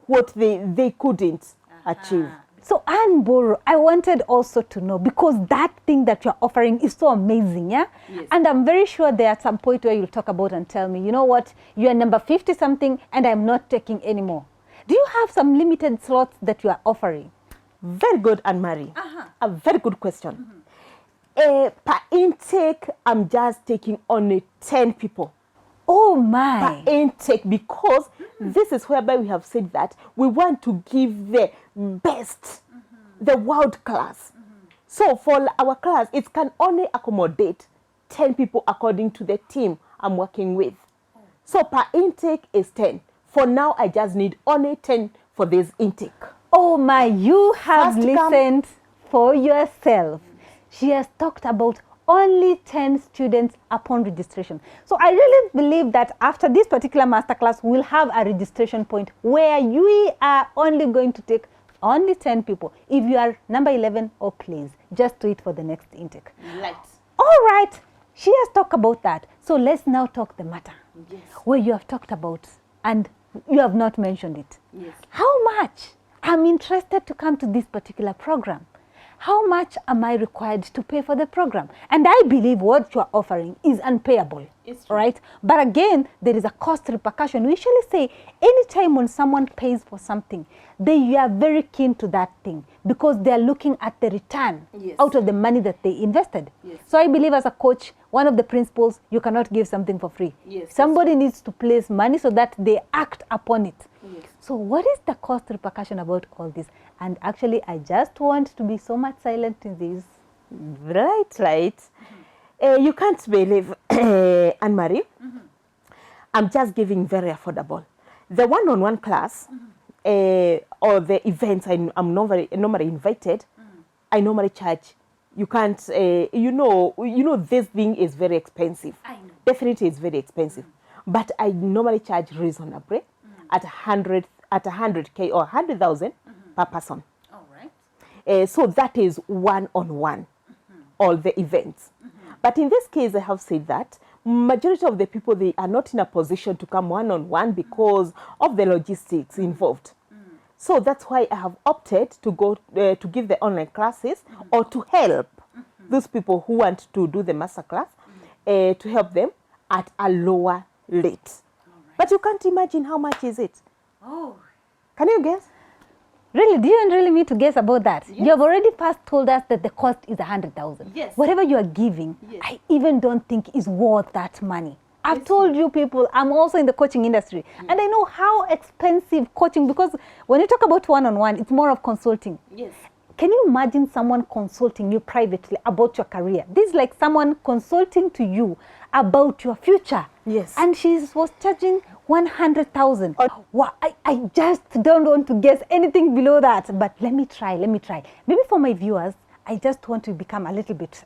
what they couldn't achieve. So Ann Boro, I wanted also to know, because that thing that you're offering is so amazing, yeah? Yes. And I'm very sure there at some point where you'll talk about and tell me, you know what, you're number 50 something and I'm not taking any more. Do you have some limited slots that you are offering? Very good, Anne-Marie. A very good question. Per intake, I'm just taking only 10 people. Oh my. Per intake, because this is whereby we have said that we want to give the best, the world class. So for our class, it can only accommodate 10 people according to the team I'm working with. So per intake is 10. For now, I just need only 10 for this intake. Oh my, you have listened for yourself. She has talked about only 10 students upon registration. So I really believe that after this particular masterclass, we'll have a registration point where we are only going to take only 10 people. If you are number 11, oh please, just do it for the next intake. Right. All right. She has talked about that. So let's now talk the matter. Yes. Where you have talked about and you have not mentioned it. Yes. How much? I'm interested to come to this particular program. how much am I required to pay for the program? And I believe what you are offering is unpayable, right? But again, there is a cost repercussion. We usually say anytime when someone pays for something, they are very keen to that thing because they are looking at the return out of the money that they invested. So I believe as a coach, one of the principles, you cannot give something for free. Somebody needs to place money so that they act upon it. So what is the cost repercussion about all this? And actually, I just want to be so much silent in this. Right. You can't believe, Anne-Marie, I'm just giving very affordable. The one-on-one class or the events I'm normally invited, I normally charge. You can't, you know, this thing is very expensive. I know. Definitely, it's very expensive. But I normally charge reasonably at 100K or 100,000 per person. All right. So that is one-on-one, all the events. But in this case, I have said that majority of the people, they are not in a position to come one-on-one because of the logistics involved. So that's why I have opted to go to give the online classes or to help those people who want to do the masterclass, to help them at a lower rate. But you can't imagine how much is it. Oh. Can you guess? Really, do you really need to guess about that? You have already first told us that the cost is 100,000. Yes. Whatever you are giving, I even don't think is worth that money. I've told you people, I'm also in the coaching industry, and I know how expensive coaching, because when you talk about one-on-one, it's more of consulting. Yes. Can you imagine someone consulting you privately about your career? This is like someone consulting to you about your future. Yes. And she was charging 100,000. Wow, I just don't want to guess anything below that. But let me try. Maybe for my viewers, I just want to become a little bit,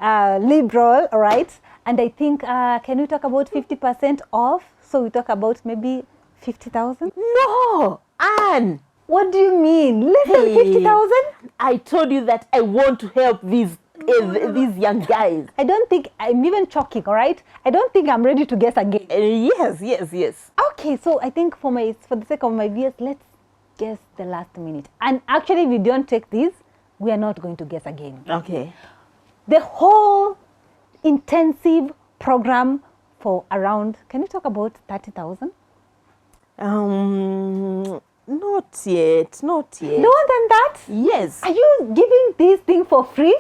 liberal, all right? And I think, can we talk about 50% off? So we talk about maybe 50,000? No, Anne. What do you mean? Less than 50,000? I told you that I want to help these young guys. I don't think, I'm even choking, all right? I don't think I'm ready to guess again. Yes. Okay, so I think for the sake of my viewers, let's guess the last minute. And actually, if we don't take these, we are not going to guess again. Okay. The whole intensive program for around, can you talk about 30,000? Not yet. Lower than that? Yes. Are you giving this thing for free?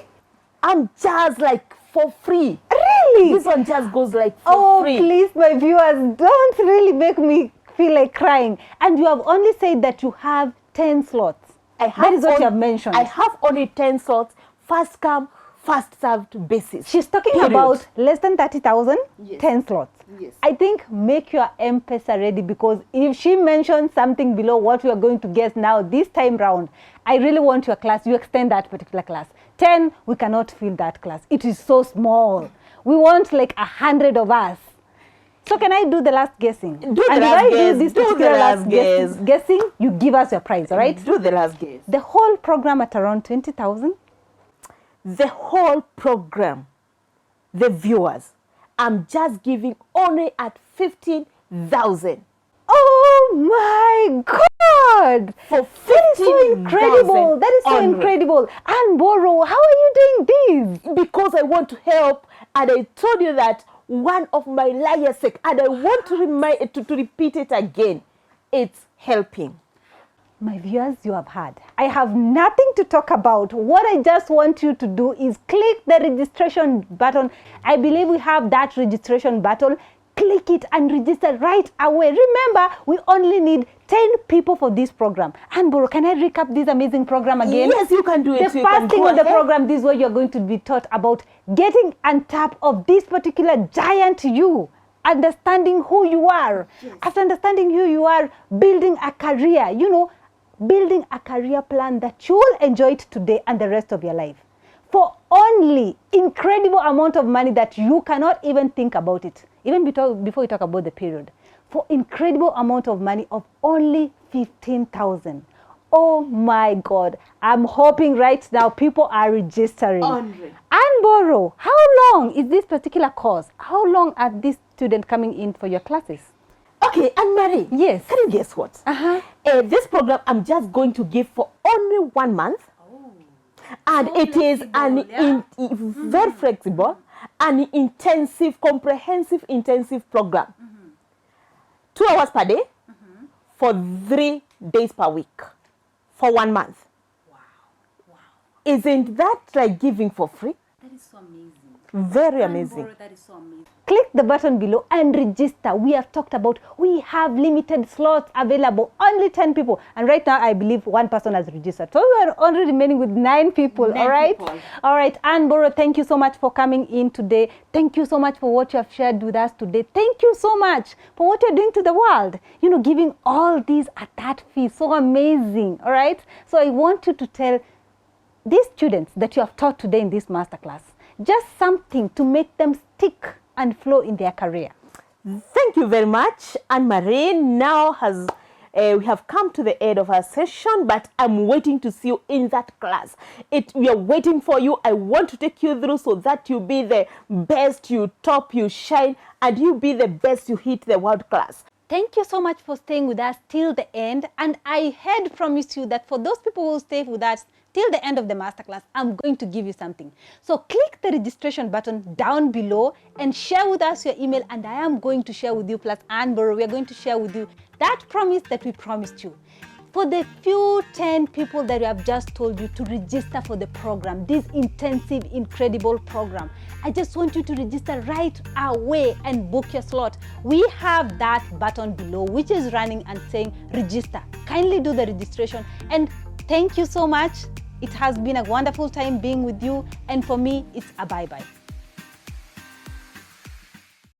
I'm just like for free. Really? This one just goes like for free. Oh, please, my viewers, don't really make me feel like crying. And you have only said that you have 10 slots. That is what you have mentioned. I have only 10 slots, first come, first served basis. She's talking about less than 30,000, 10 slots. Yes. I think make your M-Pesa ready, because if she mentions something below what we are going to guess now this time round, I really want your class, you extend that particular class. 10, we cannot fill that class. It is so small. We want like 100 of us. So can I do the last guessing? Do the last guessing, you give us your prize, all right? Do the last guess. The whole program at around 20,000? The whole program, the viewers, I'm just giving only at 15,000. Oh my God! For That is so incredible. That is so incredible. Ann Wairimu, how are you doing this? Because I want to help, and I told you that one of my liars' sake, and I want to repeat it again. It's helping. My viewers, you have heard. I have nothing to talk about. What I just want you to do is click the registration button. I believe we have that registration button. Click it and register right away. Remember, we only need 10 people for this program. And Boro, can I recap this amazing program again? Yes, you can do it. The first thing on the program, this is where you're going to be taught about getting on top of this particular giant you. Understanding who you are. Yes. After understanding who you are, building a career, building a career plan that you will enjoy it today and the rest of your life. For only incredible amount of money that you cannot even think about it. Even before we talk about the period. For incredible amount of money of only 15,000. Oh my God. I'm hoping right now people are registering. And Boro, how long is this particular course? How long are these students coming in for your classes? Okay, Anne-Marie. Yes. Can you guess what? This program I'm just going to give for only 1 month. And So it is flexible, very flexible, an intensive, comprehensive, intensive program. 2 hours per day for 3 days per week for 1 month. Wow. Isn't that like giving for free? That is so amazing. Very amazing. That is so amazing. Click the button below and register. We have talked about we have limited slots available, only 10 people. And right now, I believe one person has registered. So we are only remaining with 9 people, 9 all right? people. All right, Ann Wairimu, thank you so much for coming in today. Thank you so much for what you have shared with us today. Thank you so much for what you're doing to the world. You know, giving all these at that fee, so amazing, all right? So I want you to tell these students that you have taught today in this masterclass, just something to make them stick and flow in their career. Thank you very much, Anne-Marie. Now we have come to the end of our session, but I'm waiting to see you in that class. We are waiting for you. I want to take you through so that you be the best, you top, you shine, and you be the best, you hit the world class. Thank you so much for staying with us till the end. And I had promised you that for those people who stay with us till the end of the masterclass, I'm going to give you something. So click the registration button down below and share with us your email. And I am going to share with you, plus Ann Wairimu, we are going to share with you that promise that we promised you. For the few 10 people that we have just told you to register for the program, this intensive, incredible program, I just want you to register right away and book your slot. We have that button below, which is running and saying register. Kindly do the registration. And thank you so much. It has been a wonderful time being with you. And for me, it's a bye-bye.